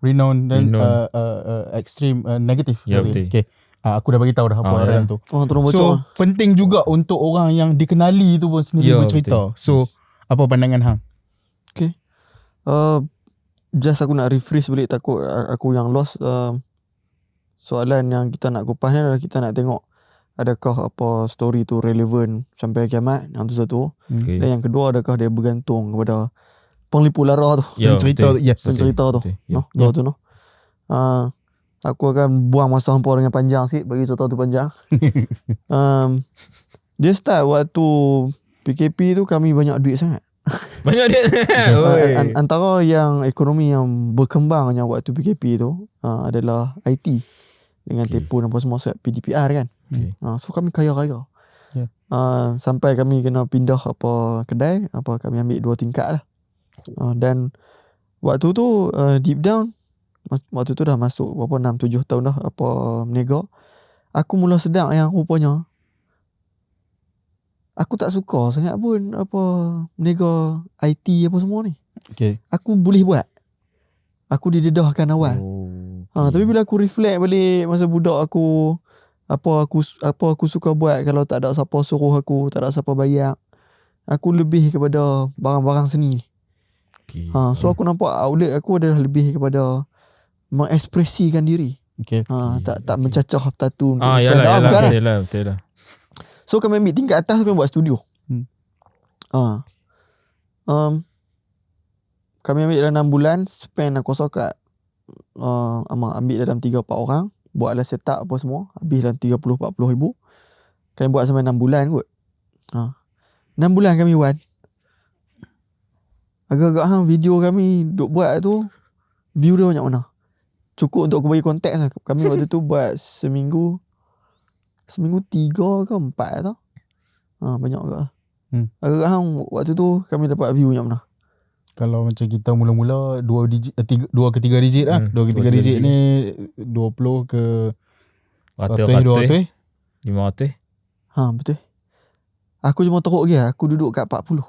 Speaker 3: renown dan extreme negative. Okay. Aku dah bagi tahu dah apa orang tu. So penting juga untuk orang yang dikenali tu pun sendiri bercerita. So apa pandangan hang?
Speaker 1: Okay. Just aku nak rephrase balik, takut aku yang lost. Soalan yang kita nak kupas ni adalah kita nak tengok adakah apa story tu relevan sampai kiamat. Yang tu satu. Dan yang kedua, adakah dia bergantung kepada penglipu lara tu,
Speaker 3: pencerita
Speaker 1: tu. Aku akan buang masa hampa dengan panjang sikit bagi cerita tu panjang. Dia start waktu PKP tu kami banyak duit sangat.
Speaker 2: Banyak duit.
Speaker 1: Antara yang ekonomi yang berkembangnya waktu PKP tu adalah IT dengan telefon apa semua, PDPR kan. So kami kaya-kaya. Sampai kami kena pindah kedai, kami ambil 2 tingkat lah. Dan waktu tu deep down waktu tu dah masuk berapa 6-7 tahun dah apa meniaga. Aku mula sedar yang rupanya aku tak suka sangat pun apa meniaga IT apa semua ni.
Speaker 3: Okay.
Speaker 1: Aku boleh buat. Aku didedahkan awal. Tapi bila aku reflect balik masa budak aku, apa aku suka buat kalau tak ada siapa suruh aku, tak ada siapa bayar. Aku lebih kepada barang-barang seni.
Speaker 2: Okay.
Speaker 1: So aku nampak outlet aku adalah lebih kepada mengekspresikan diri.
Speaker 3: Okay.
Speaker 1: Tak mencacah tattoo untuk
Speaker 2: yalah, betul lah.
Speaker 1: So kami ambil tingkat atas, kami buat studio. Kami ambil dalam 6 bulan, spend aku rasa kat ambil dalam 3-4 orang, buatlah setup apa semua, habis dalam 30-40 ribu. Kami buat sampai 6 bulan kot. 6 bulan kami buat. Agak-agak video kami duk buat tu, view dia banyak mana. Cukup untuk aku bagi konteks lah. Kami waktu tu buat seminggu 3 ke 4 tau. Banyak agak. Agak waktu tu kami dapat view banyak mana.
Speaker 3: Kalau macam kita mula-mula 2 ke 3 digit lah. 2 ke 3 digit ni 20 ke 100, 200.
Speaker 2: 500.
Speaker 1: Betul. Aku cuma teruk je. Aku duduk kat 40.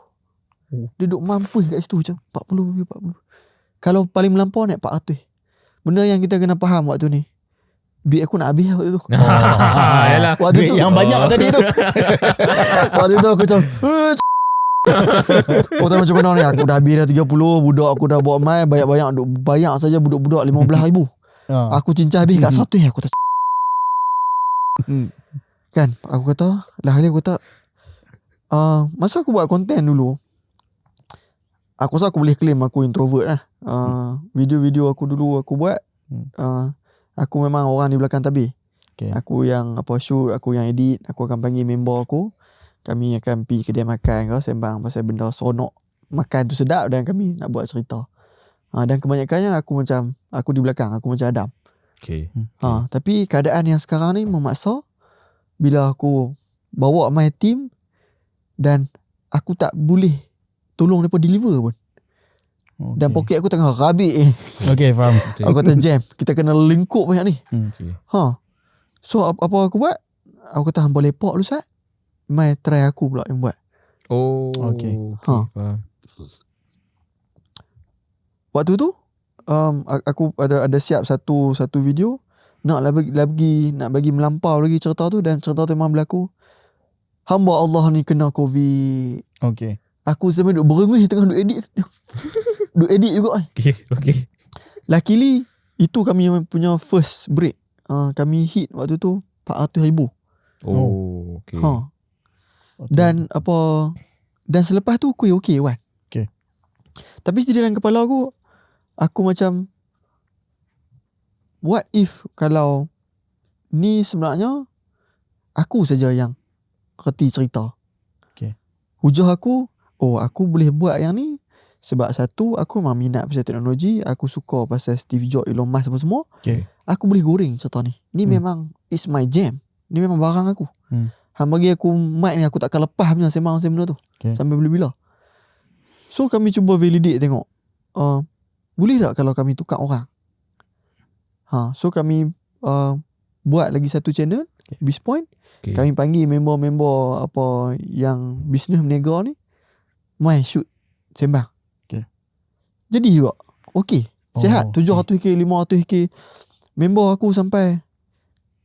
Speaker 1: Duduk mampus kat situ macam 40. Kalau paling melampau naik 400. Benda yang kita kena faham waktu ni, duit aku nak habis waktu tu.
Speaker 3: Waktu duit tu yang banyak tadi tu.
Speaker 1: Waktu tu aku macam tahu macam mana ni, aku dah habis dah 30, budak aku dah bawa mai banyak saja budak-budak 15,000. Aku cincang habis kat 100 aku tak. Kan aku kata lah kali aku kata masa aku buat konten dulu, aku rasa aku boleh claim aku introvert lah. Video-video aku dulu aku buat, aku memang orang di belakang tabir. Aku yang shoot, aku yang edit. Aku akan panggil member aku, kami akan pergi kedai makan ke, sembang pasal benda seronok, makan tu sedap, dan kami nak buat cerita. Dan kebanyakannya aku di belakang, aku macam Adam. Tapi keadaan yang sekarang ni memaksa, bila aku bawa my team dan aku tak boleh tolong mereka deliver pun. Dan poket aku tengah rabik.
Speaker 3: Faham.
Speaker 1: Aku kata jam, kita kena lingkup banyak ni. So apa aku buat? Aku kata hamba lepak dulu Sat, mai try aku pula yang buat.
Speaker 2: Faham.
Speaker 1: Waktu tu aku ada siap satu video, nak bagi melampau lagi cerita tu, dan cerita tu memang berlaku. Hamba Allah ni kena COVID. Aku sampai duk berengih tengah duk edit. Duk edit juga. Luckily itu kami punya first break. Kami hit waktu tu 400,000. Dan dan selepas tu aku okey kan. Tapi di dalam kepala aku macam, what if kalau ni sebenarnya aku saja yang kerti cerita. Hujah aku, aku boleh buat yang ni sebab satu, aku memang minat pasal teknologi, aku suka pasal Steve Jobs, Elon Musk apa semua. Aku boleh goreng cerita ni. Ni memang it's my jam. Ni memang barang aku. Hang bagi aku mic ni, aku takkan lepas punya sembang benda tu. Sampai bila-bila. So kami cuba validate tengok, boleh tak kalau kami tukar orang. So kami buat lagi satu channel, BizPoint. Kami panggil member-member apa yang bisnes meniaga ni, mai shoot sembang. Jadi juga sihat. 700k, 500k. Member aku sampai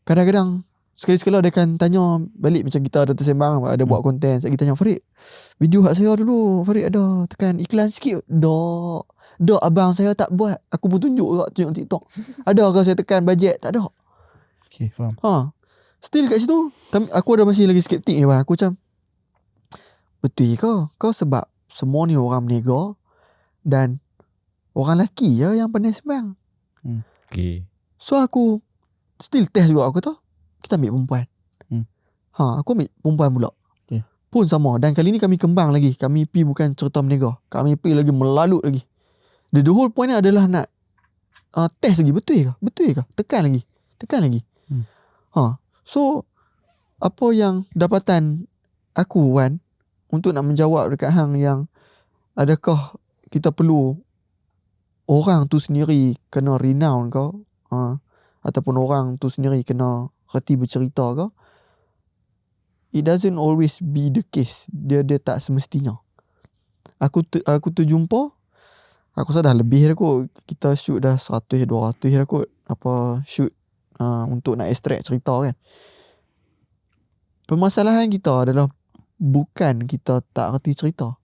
Speaker 1: kadang-kadang sekali-sekala dia akan tanya balik, macam kita ada tersembang, ada buat konten, kita tanya, Farid, video hak saya dulu, Farid ada tekan iklan sikit. Dok abang saya tak buat. Aku pun tunjuk TikTok. Ada ke saya tekan bajet? Tak ada. Faham. Still kat situ aku ada masih lagi skeptik ni. Aku macam, betul ke kau sebab semua ni orang meniaga dan orang lelaki je yang pandai sembang. So aku still test juga. Aku tahu kita ambil perempuan. Aku ambil perempuan pula. Pun sama. Dan kali ni kami kembang lagi. Kami pergi bukan cerita meniaga, kami pergi lagi melalut lagi. The whole point ni adalah nak test lagi. Betul ke? Tekan lagi. So apa yang dapatan aku Wan, untuk nak menjawab dekat hang yang adakah kita perlu orang tu sendiri kena renown kau, ataupun orang tu sendiri kena reti bercerita kau, it doesn't always be the case. Dia tak semestinya. Aku terjumpa, aku rasa dah lebih dah kot. Kita shoot dah 100 200 dah kot. Apa shoot untuk nak extract cerita kan. Permasalahan kita adalah bukan kita tak reti cerita.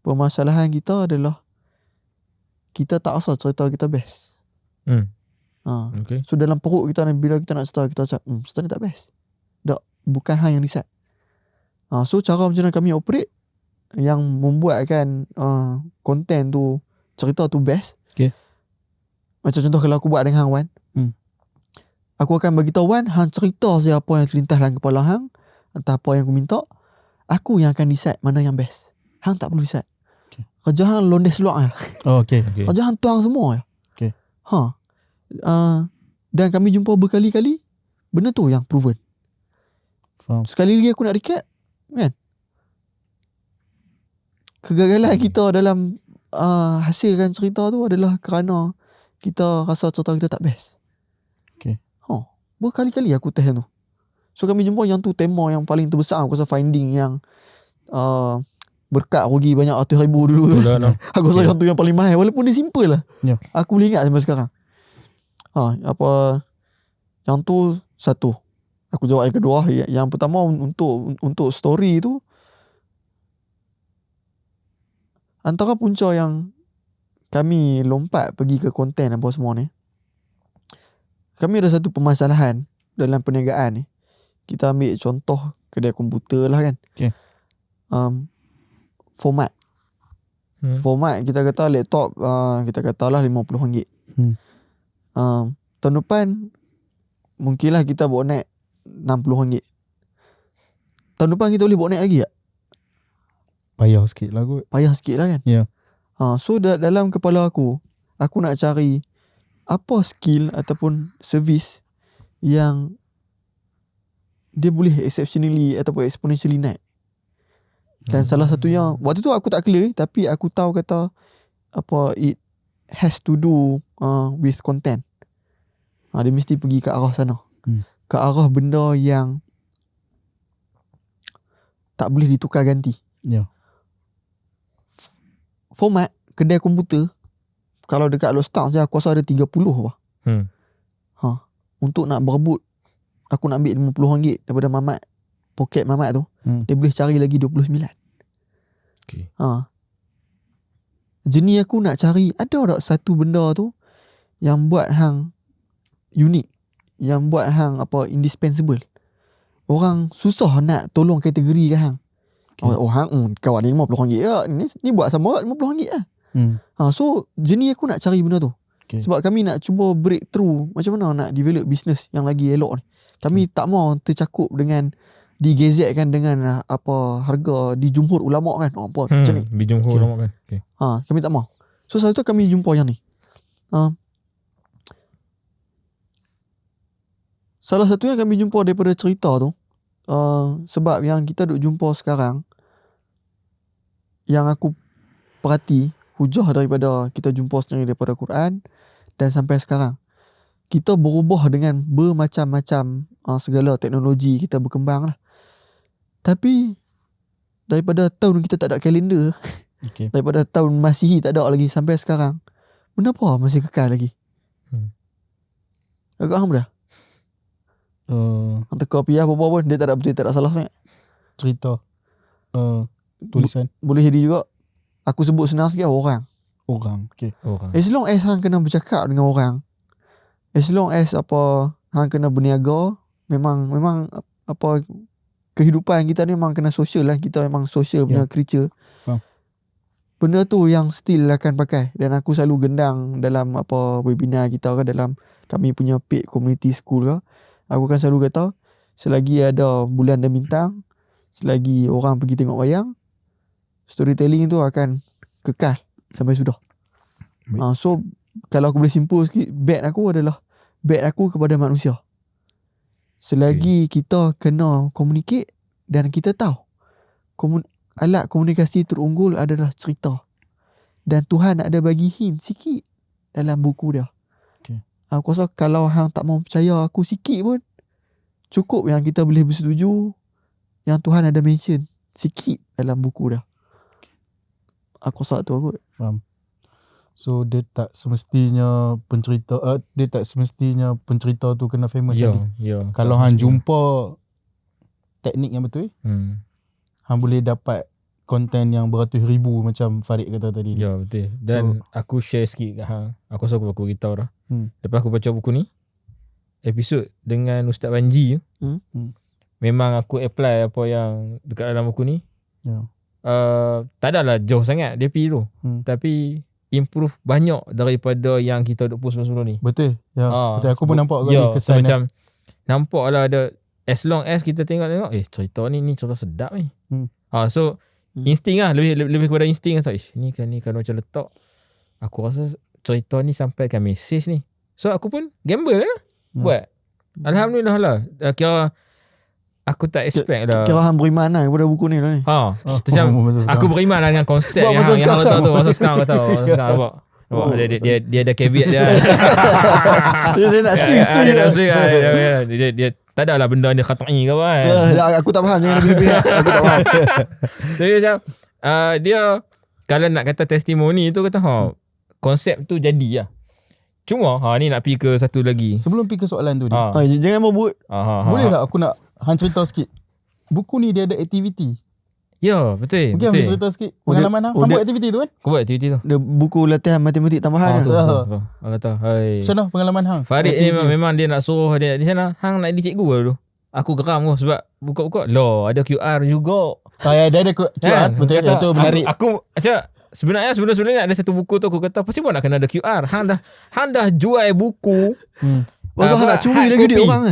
Speaker 1: Permasalahan kita adalah kita tak rasa cerita kita best.
Speaker 2: Okay.
Speaker 1: So dalam perut kita ni, bila kita nak cerita, kita rasa cerita ni tak best. Tak, bukan hang yang decide. So cara macam mana kami operate yang membuatkan content tu, cerita tu best.
Speaker 3: Okay.
Speaker 1: Macam contoh kalau aku buat dengan hang Wan, aku akan bagi tahu Wan, hang cerita siapa yang terlintas dalam kepala hang, entah apa yang aku minta, aku yang akan decide mana yang best. Hang tak perlu decide.
Speaker 3: Okay.
Speaker 1: Kerja hang londes luak je.
Speaker 3: Oh, okay.
Speaker 1: Kerja hang tuang semua je.
Speaker 3: Okay.
Speaker 1: Dan kami jumpa berkali-kali, benda tu yang proven.
Speaker 3: Faham.
Speaker 1: Sekali lagi aku nak recap kan, kegagalan kita dalam hasilkan cerita tu adalah kerana kita rasa cerita kita tak best.
Speaker 3: Okay.
Speaker 1: Berkali-kali aku test tu. So kami jumpa yang tu tema yang paling terbesar. Aku rasa finding yang berkat rugi banyak ratus ribu dulu. Aku rasa yang tu yang paling mahal, walaupun dia simple lah. Aku boleh ingat sampai sekarang. Yang tu satu. Aku jawab yang kedua. Yang pertama untuk story tu, antara punca yang kami lompat pergi ke konten apa semua ni, kami ada satu permasalahan dalam perniagaan ni. Kita ambil contoh kedai komputer lah kan.
Speaker 3: Okay.
Speaker 1: Format. Format kita kata laptop, kita katalah RM50. Tahun depan mungkinlah kita bawa naik RM60. Tahun depan kita boleh bawa naik lagi tak?
Speaker 3: Payah sikit lah kot.
Speaker 1: Payah sikit lah kan.
Speaker 3: Ya.
Speaker 1: So dalam kepala aku nak cari apa skill ataupun servis yang dia boleh exceptionally ataupun exponentially naik. Dan salah satunya, waktu tu aku tak clear, tapi aku tahu kata it has to do with content. Dia mesti pergi ke arah sana. Ke arah benda yang tak boleh ditukar ganti.
Speaker 3: Ya.
Speaker 1: Format kedai komputer, kalau dekat Lost Stars je aku rasa ada 30 apa. Untuk nak berebut, aku nak ambil RM50 daripada Mamat, poket Mamat tu, dia boleh cari lagi 29.
Speaker 2: Okay.
Speaker 1: Jenis aku nak cari, ada tak satu benda tu yang buat hang unik, yang buat hang indispensable. Orang susah nak tolong kategori ke hang. Okay. Hang kawan ni RM50 ya. Ni buat sama RM50 lah. So jenis aku nak cari benda tu. Okay. Sebab kami nak cuba breakthrough macam mana nak develop business yang lagi elok ni. Kami tak mau tercakup dengan digezetkan dengan harga di jumhur ulama kan. Macam ni.
Speaker 2: Di jumhur ulama kan. Okay.
Speaker 1: Kami tak mau. So satu kami jumpa yang ni. Salah satunya kami jumpa daripada cerita tu, sebab yang kita duk jumpa sekarang, yang aku perhati hujah daripada kita jumpa sendiri daripada Quran dan sampai sekarang, kita berubah dengan bermacam-macam segala teknologi kita berkembang lah. Tapi daripada tahun kita tak ada kalender, daripada tahun Masihi tak ada lagi sampai sekarang, benda apa masih kekal lagi? Agak hang dah. Hantar kopi apa-apa pun dia tak ada salah sangat.
Speaker 3: Cerita tulisan
Speaker 1: boleh jadi juga. Aku sebut senang sikit, orang.
Speaker 3: Okay. Orang.
Speaker 1: As long as hang kena bercakap dengan orang, as long as hang kena berniaga, memang kehidupan kita ni memang kena sosial lah. Kita memang sosial punya creature.
Speaker 3: Faham.
Speaker 1: Benda tu yang still akan pakai. Dan aku selalu gendang dalam webinar kita ke, dalam kami punya paid community school ke, aku akan selalu kata, selagi ada bulan dan bintang, selagi orang pergi tengok wayang, storytelling tu akan kekal sampai sudah. So kalau aku boleh simpul sikit, bet aku kepada manusia. Selagi kita kena communicate dan kita tahu alat komunikasi terunggul adalah cerita, dan Tuhan ada bagi hint sikit dalam buku dia.
Speaker 3: Okay.
Speaker 1: Aku rasa kalau hang tak mau percaya aku sikit pun, cukup yang kita boleh bersetuju yang Tuhan ada mention sikit dalam buku dia. Aku rasa tu aku.
Speaker 3: Faham. So dia tak semestinya pencerita tu kena famous tadi. Kalau hang jumpa teknik yang betul, hang boleh dapat konten yang beratus ribu macam Farid kata tadi.
Speaker 2: Ya, betul. Dan aku share sikit kat hang. Aku rasa aku beritahu dah. Lepas aku baca buku ni, episod dengan Ustaz Banji, memang aku apply apa yang dekat dalam buku ni.
Speaker 3: Ya.
Speaker 2: Tak adalah jauh sangat DP tu. Tapi improve banyak daripada yang kita duk post sebelum ni.
Speaker 3: Betul. Ya. Betul. Aku pun nampak
Speaker 2: ya,
Speaker 3: kesan.
Speaker 2: Macam nampak lah ada, as long as kita tengok cerita ni cerita sedap ni. So insting lah, lebih kepada insting lah. Ni kalau macam letak, aku rasa cerita ni sampaikan mesej ni. So aku pun gamble lah buat. Alhamdulillah lah. Kira aku tak expect lah.
Speaker 1: Kira hang beriman lah kepada buku ni lah ni.
Speaker 2: Macam aku beriman lah dengan konsep yang hang letak tu. Masa sekarang kau tahu. Nampak? Dia ada caveat dia.
Speaker 1: Dia nak swing.
Speaker 2: Dia tak ada lah benda dia khatai ke apa kan.
Speaker 1: Aku tak faham. Jangan lebih-lebih. Aku tak faham.
Speaker 2: Jadi macam dia kalau nak kata testimoni tu kata konsep tu jadi lah. Cuma ni nak pergi ke satu lagi.
Speaker 3: Sebelum pergi ke soalan tu ni.
Speaker 1: Jangan berebut.
Speaker 3: Boleh tak aku nak hang cerita sikit? Buku ni dia ada aktiviti.
Speaker 2: Ya, betul.
Speaker 3: Mungkin hang cerita sikit pengalaman hang. Hang buat aktiviti tu kan?
Speaker 2: Aku buat aktiviti tu.
Speaker 1: Dia buku latihan matematik tambahan.
Speaker 2: Betul. Aku kata, hai.
Speaker 3: Macam mana pengalaman hang?
Speaker 2: Farid ni memang dia nak suruh dia di sana. Hang nak jadi cikgu lah dulu. Aku geram tu sebab buka-buka. Loh, ada QR juga.
Speaker 3: Dia ada QR. Betul. Itu menarik.
Speaker 2: Aku macam sebenarnya sebelum-sebelumnya ada satu buku tu aku kata pasti pun nak kena ada QR. Hang dah jual buku.
Speaker 1: Lepas tu hang nak curi lagi dia orang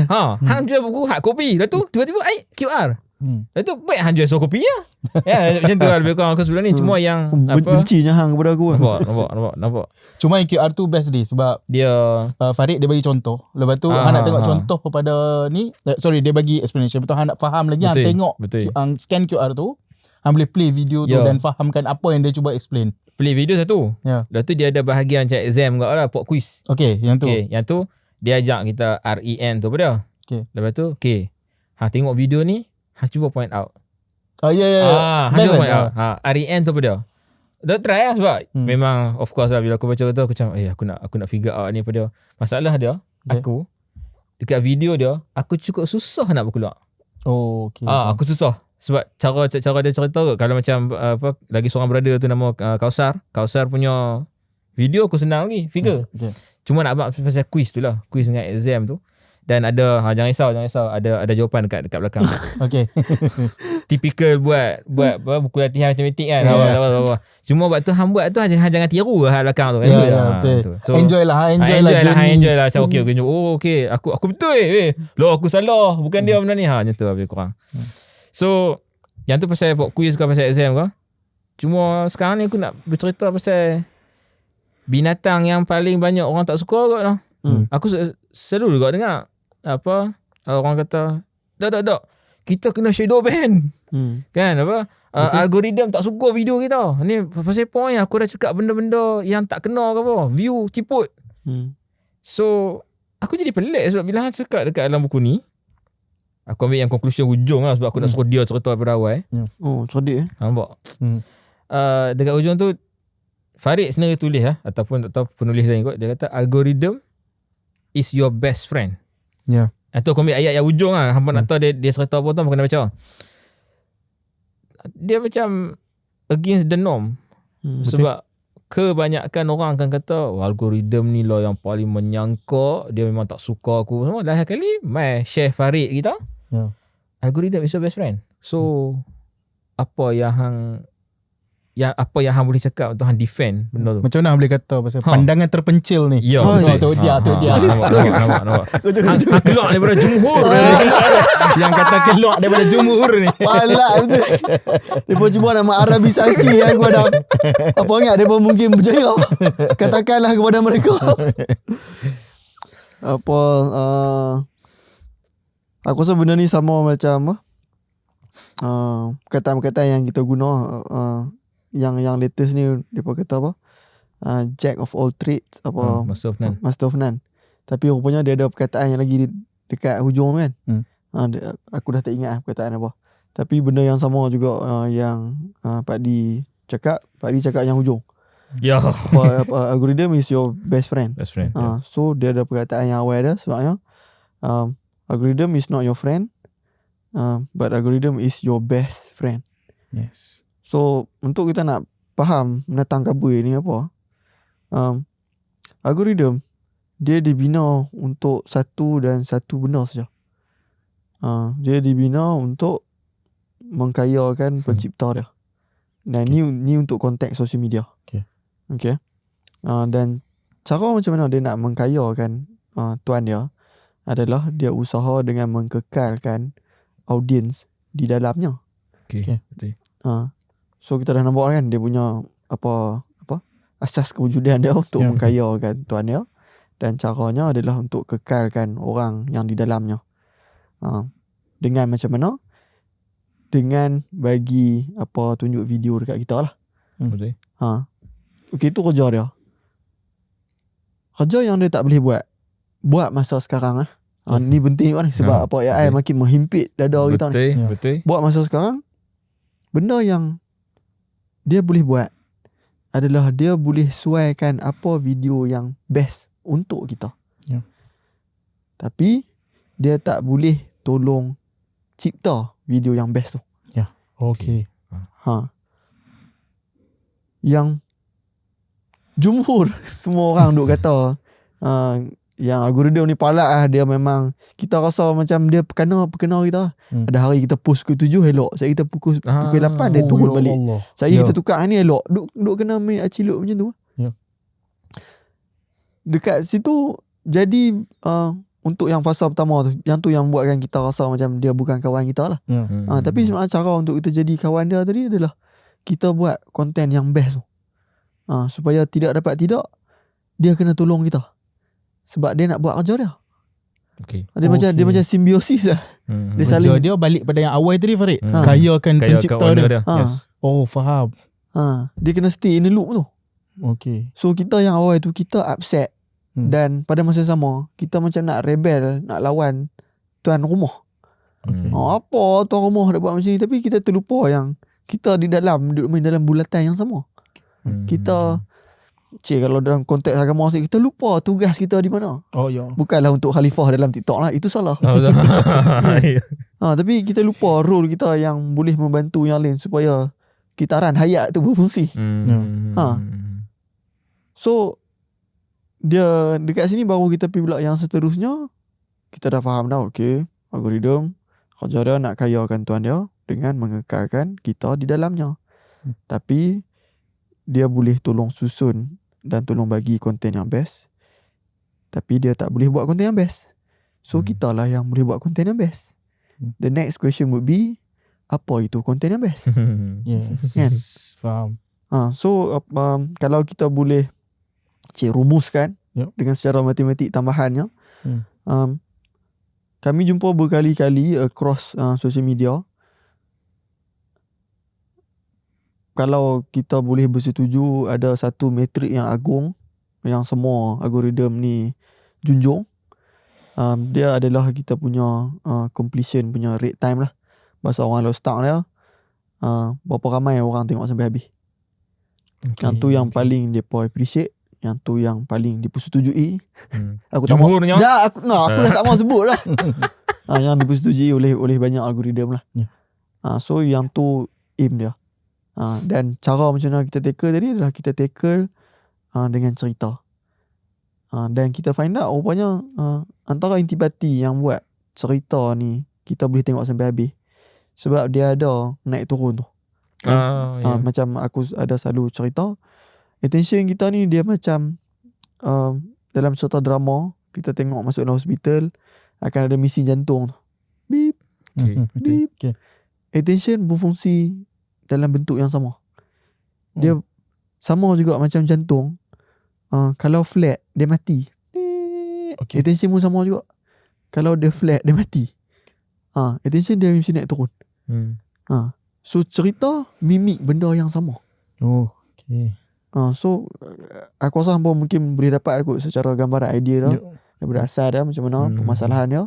Speaker 2: hang jual buku hard copy. Lepas tu tiba-tiba QR. Lepas tu baik hang jual soft copy lah. Macam tu lah lebih kurang aku sebelum ni. Cuma yang
Speaker 1: bencinya hang kepada aku.
Speaker 2: Nampak.
Speaker 3: Cuma yang QR tu best dia sebab
Speaker 2: dia
Speaker 3: Farid dia bagi contoh. Lepas tu hang nak tengok contoh kepada ni. Dia bagi explanation. Betul hang nak faham lagi. Hang tengok scan QR tu. Hang boleh play video tu dan fahamkan apa yang dia cuba explain.
Speaker 2: Play video satu. Lepas tu dia ada bahagian macam exam kat lah, pop quiz.
Speaker 3: Yang tu.
Speaker 2: Yang tu dia ajak kita REN tu apa dia. Lepas tu hang tengok video ni, hang cuba point out. Hang cuba point out. REN tu apa dia. Dah try lah sebab memang of course lah bila aku baca tu aku macam aku nak figure out ni apa dia. Masalah dia aku dekat video dia aku cukup susah nak berkeluar. Aku susah. Sebab cara dia cerita ke, kalau macam lagi seorang brother tu nama Kausar punya video aku senang lagi figure. Cuma nak buat pasal quiz tu lah, quiz dengan exam tu. Dan ada jangan risau ada jawapan dekat belakang. Typical buat buku latihan matematik kan. Cuma waktu hang buat tu hang jangan tiru lah belakang tu.
Speaker 3: So, enjoy lah.
Speaker 2: Macam okey aku betul loh aku salah bukan dia benda ni macam tu lebih kurang. So yang tu pasal pop quiz ke pasal exam ke. Cuma sekarang ni aku nak bercerita pasal binatang yang paling banyak orang tak suka kot lah. Aku selalu juga dengar orang kata dak kita kena shadow ban. Kan algoritma tak suka video kita. Ni pasal point aku dah cakap benda-benda yang tak kena ke apa, view ciput. So aku jadi pelik sebab bila hang cakap dekat dalam buku ni, aku ambil yang conclusion hujung lah sebab aku nak suruh dia cerita daripada awal.
Speaker 1: Cerdik
Speaker 2: nampak. Dekat hujung tu Farid sendiri tulis ataupun tak tahu penulis lain kot, dia kata algorithm is your best friend. Itu aku ambil ayat yang hujung lah. Hampa nak tahu dia cerita apa tu, hampa kena baca. Dia macam against the norm. Sebab kebanyakan orang akan kata algorithm ni lah yang paling menyangka, dia memang tak suka aku semua. Dah kali mai share Farid kita, algorithm is your best friend. So apa yang hang boleh cakap untuk hang defend benda tu?
Speaker 3: Macam mana hang boleh kata pasal pandangan terpencil ni?
Speaker 2: Ya,
Speaker 3: tu dia.
Speaker 2: Nampak. Hang keluar daripada jumhur.
Speaker 3: Yang kata keluar daripada jumhur ni.
Speaker 1: Palak betul. Dia pun cuba nama Arabisasi yang gua dah. Apa ingat dia pun mungkin berjaya. Katakanlah kepada mereka. Aku rasa benda ni sama macam perkataan-perkataan yang kita guna yang latest ni, dia kata apa? jack of all trades,
Speaker 2: Master of None.
Speaker 1: Master of None. Tapi rupanya dia ada perkataan yang lagi dekat hujung kan. Aku dah tak ingat perkataan apa. Tapi benda yang sama juga yang Pak Di cakap. Pak Di cakap yang hujung.
Speaker 2: Ya.
Speaker 1: Algorithm is your best friend.
Speaker 2: Best friend.
Speaker 1: So dia ada perkataan yang awal ada sebabnya algorithm is not your friend, but algorithm is your best friend.
Speaker 3: Yes.
Speaker 1: So untuk kita nak faham menatang kabur ni apa, algorithm dia dibina untuk satu dan satu benda saja. Dia dibina untuk mengkayakan pencipta dia. Dan ni untuk konteks social media. Okay. Dan cara macam mana dia nak mengkayakan tuan dia adalah dia usaha dengan mengkekalkan audience di dalamnya.
Speaker 2: Okay. Betul.
Speaker 1: So kita dah nampak kan dia punya apa asas kewujudan dia untuk mengkayakan tuan dia, dan caranya adalah untuk kekalkan orang yang di dalamnya. Dengan macam mana? Dengan bagi tunjuk video dekat kita lah.
Speaker 2: Betul.
Speaker 1: Okay, itu kerja dia. Kerja yang dia tak boleh buat masa sekarang lah. Ni penting kan sebab AI makin menghimpit dada kita ni.
Speaker 2: Betul.
Speaker 1: Buat masa sekarang, benda yang dia boleh buat adalah dia boleh suaikan apa video yang best untuk kita. Tapi dia tak boleh tolong cipta video yang best tu.
Speaker 3: Okay.
Speaker 1: Yang jumhur semua orang duk kata yang algoritma ni palak lah. Dia memang kita rasa macam dia perkena kita. Ada hari kita post pukul 7 elok, saya kita pukul 8 dia turun balik. Saya kita tukar ni elok. Duk kena main aciluk macam tu. Dekat situ jadi untuk yang fasa pertama tu, yang tu yang buatkan kita rasa macam dia bukan kawan kita lah. Tapi sebenarnya cara untuk kita jadi kawan dia tadi adalah kita buat konten yang best tu. Supaya tidak dia kena tolong kita. Sebab dia nak buat kerja dia. Dia macam simbiosis lah. Dia saling
Speaker 3: dia balik pada yang awal tadi Farid. Kayakan pencipta dia.
Speaker 2: Yes.
Speaker 3: Faham.
Speaker 1: Dia kena stay in the loop tu.
Speaker 3: Okay.
Speaker 1: So kita yang awal tu kita upset. Dan pada masa sama kita macam nak rebel, nak lawan tuan rumah. Apa tuan rumah nak buat macam ni, tapi kita terlupa yang kita di dalam bulatan yang sama. Kita kalau dalam konteks agama kita lupa tugas kita di mana. Bukanlah untuk khalifah dalam TikTok lah, itu salah. Tapi kita lupa role kita yang boleh membantu yang lain supaya kitaran hayat tu berfungsi. So dia dekat sini baru kita pergi pula yang seterusnya. Kita dah faham dah, okay, algoritma kerja dia nak kayakan tuan dia dengan mengekalkan kita di dalamnya. Tapi dia boleh tolong susun dan tolong bagi konten yang best. Tapi dia tak boleh buat konten yang best. So kita lah yang boleh buat konten yang best. The next question would be, apa itu konten yang best? Kan?
Speaker 3: Faham.
Speaker 1: So kalau kita boleh rumuskan dengan secara matematik tambahannya, kami jumpa berkali-kali across social media. Kalau kita boleh bersetuju ada satu metrik yang agung yang semua algoritma ni junjung, dia adalah kita punya completion punya rate time lah. Bahasa orang lalu start dia, berapa ramai orang tengok sampai habis. Yang tu yang paling depa appreciate, yang tu yang paling dipersetujui. Aku tak mau. Aku dah tak mau sebut lah. Yang dipersetujui oleh banyak algoritma lah. So yang tu aim dia. Dan cara macam mana kita tackle tadi adalah kita tackle dengan cerita. Dan kita find out rupanya antara intibati yang buat cerita ni kita boleh tengok sampai habis. Sebab dia ada naik turun tu. Macam aku ada selalu cerita, attention kita ni dia macam dalam cerita drama, kita tengok masuk dalam hospital akan ada mesin jantung tu. Beep. Beep. Attention berfungsi dalam bentuk yang sama. Dia sama juga macam jantung. Kalau flat dia mati. Attention pun sama juga. Kalau dia flat dia mati. Attention dia mesti naik turun. So cerita mimik benda yang sama. So aku rasa hampa mungkin boleh dapat kot secara gambaran idea dah. Daripada asal dia macam mana permasalahan dia.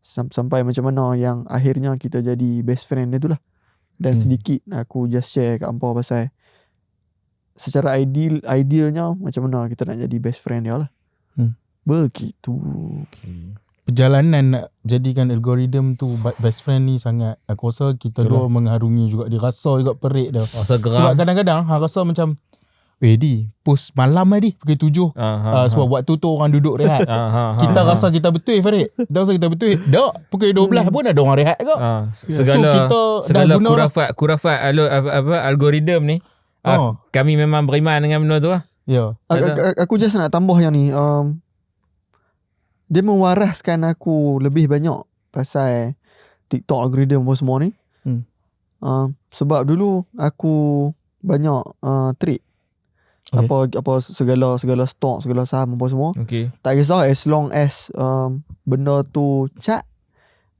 Speaker 1: Sampai macam mana yang akhirnya kita jadi best friend dia tu lah. Dan sedikit aku just share kat hampa pasal secara idealnya macam mana kita nak jadi best friend dia lah. Begitu.
Speaker 3: Perjalanan nak jadikan algoritma tu best friend ni sangat, aku rasa kita dua mengharungi juga. Dia rasa juga perik dah. Sebab kadang-kadang rasa macam di post malam lah pukul 7 sebab waktu tu orang duduk rehat. Kita rasa kita betul Farid. Kita rasa kita betul. Tak, pukul 12 pun ada orang rehat kau.
Speaker 2: Segala kurafat algoritma ni kami memang beriman dengan benda tu lah.
Speaker 3: Ya.
Speaker 1: Aku just nak tambah yang ni. Dia mewaraskan aku lebih banyak pasal TikTok algoritma apa semua ni. Sebab dulu aku banyak trade. Apa segala stock, segala saham apa semua. Tak kisah as long as benda tu cat,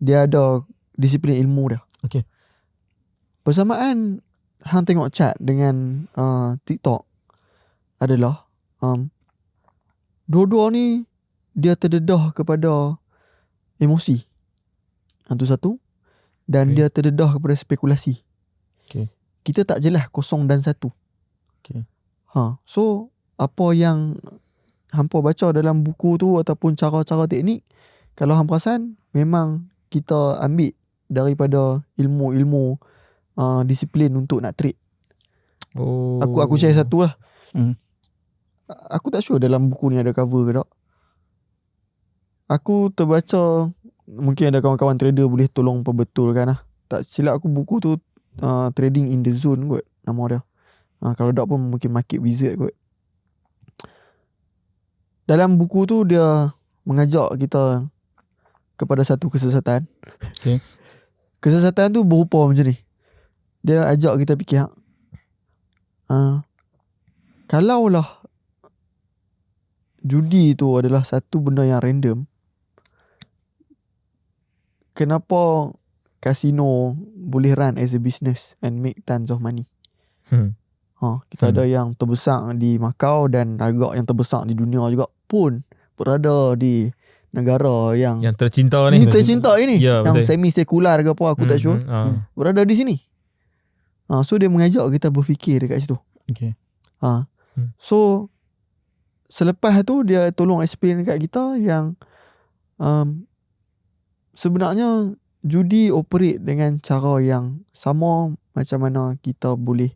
Speaker 1: dia ada disiplin ilmu dah. Persamaan hang tengok cat dengan TikTok adalah dua-dua ni dia terdedah kepada emosi. Itu satu. Dan dia terdedah kepada spekulasi. Kita tak jelas kosong dan satu. So apa yang hampa baca dalam buku tu ataupun cara-cara teknik, kalau hampa perasan memang kita ambil daripada ilmu-ilmu disiplin untuk nak trade. Aku share satu lah. Aku tak sure dalam buku ni ada cover ke tak. Aku terbaca, mungkin ada kawan-kawan trader boleh tolong perbetulkan lah. Tak silap aku buku tu Trading in the Zone kot nama dia. Kalau tak pun mungkin Market Wizard kot. Dalam buku tu dia mengajak kita kepada satu kesesatan. Kesesatan tu berupa macam ni. Dia ajak kita fikir, kalaulah judi tu adalah satu benda yang random, kenapa kasino boleh run as a business and make tons of money? Kita ada yang terbesar di Macau dan agak yang terbesar di dunia juga pun berada di negara yang
Speaker 2: tercinta ni.
Speaker 1: Tercinta ini.
Speaker 2: Ya,
Speaker 1: yang
Speaker 2: betul.
Speaker 1: semi sekular ke apa aku tak sure. Berada di sini. So dia mengajak kita berfikir dekat situ. So selepas tu dia tolong explain dekat kita yang sebenarnya judi operate dengan cara yang sama macam mana kita boleh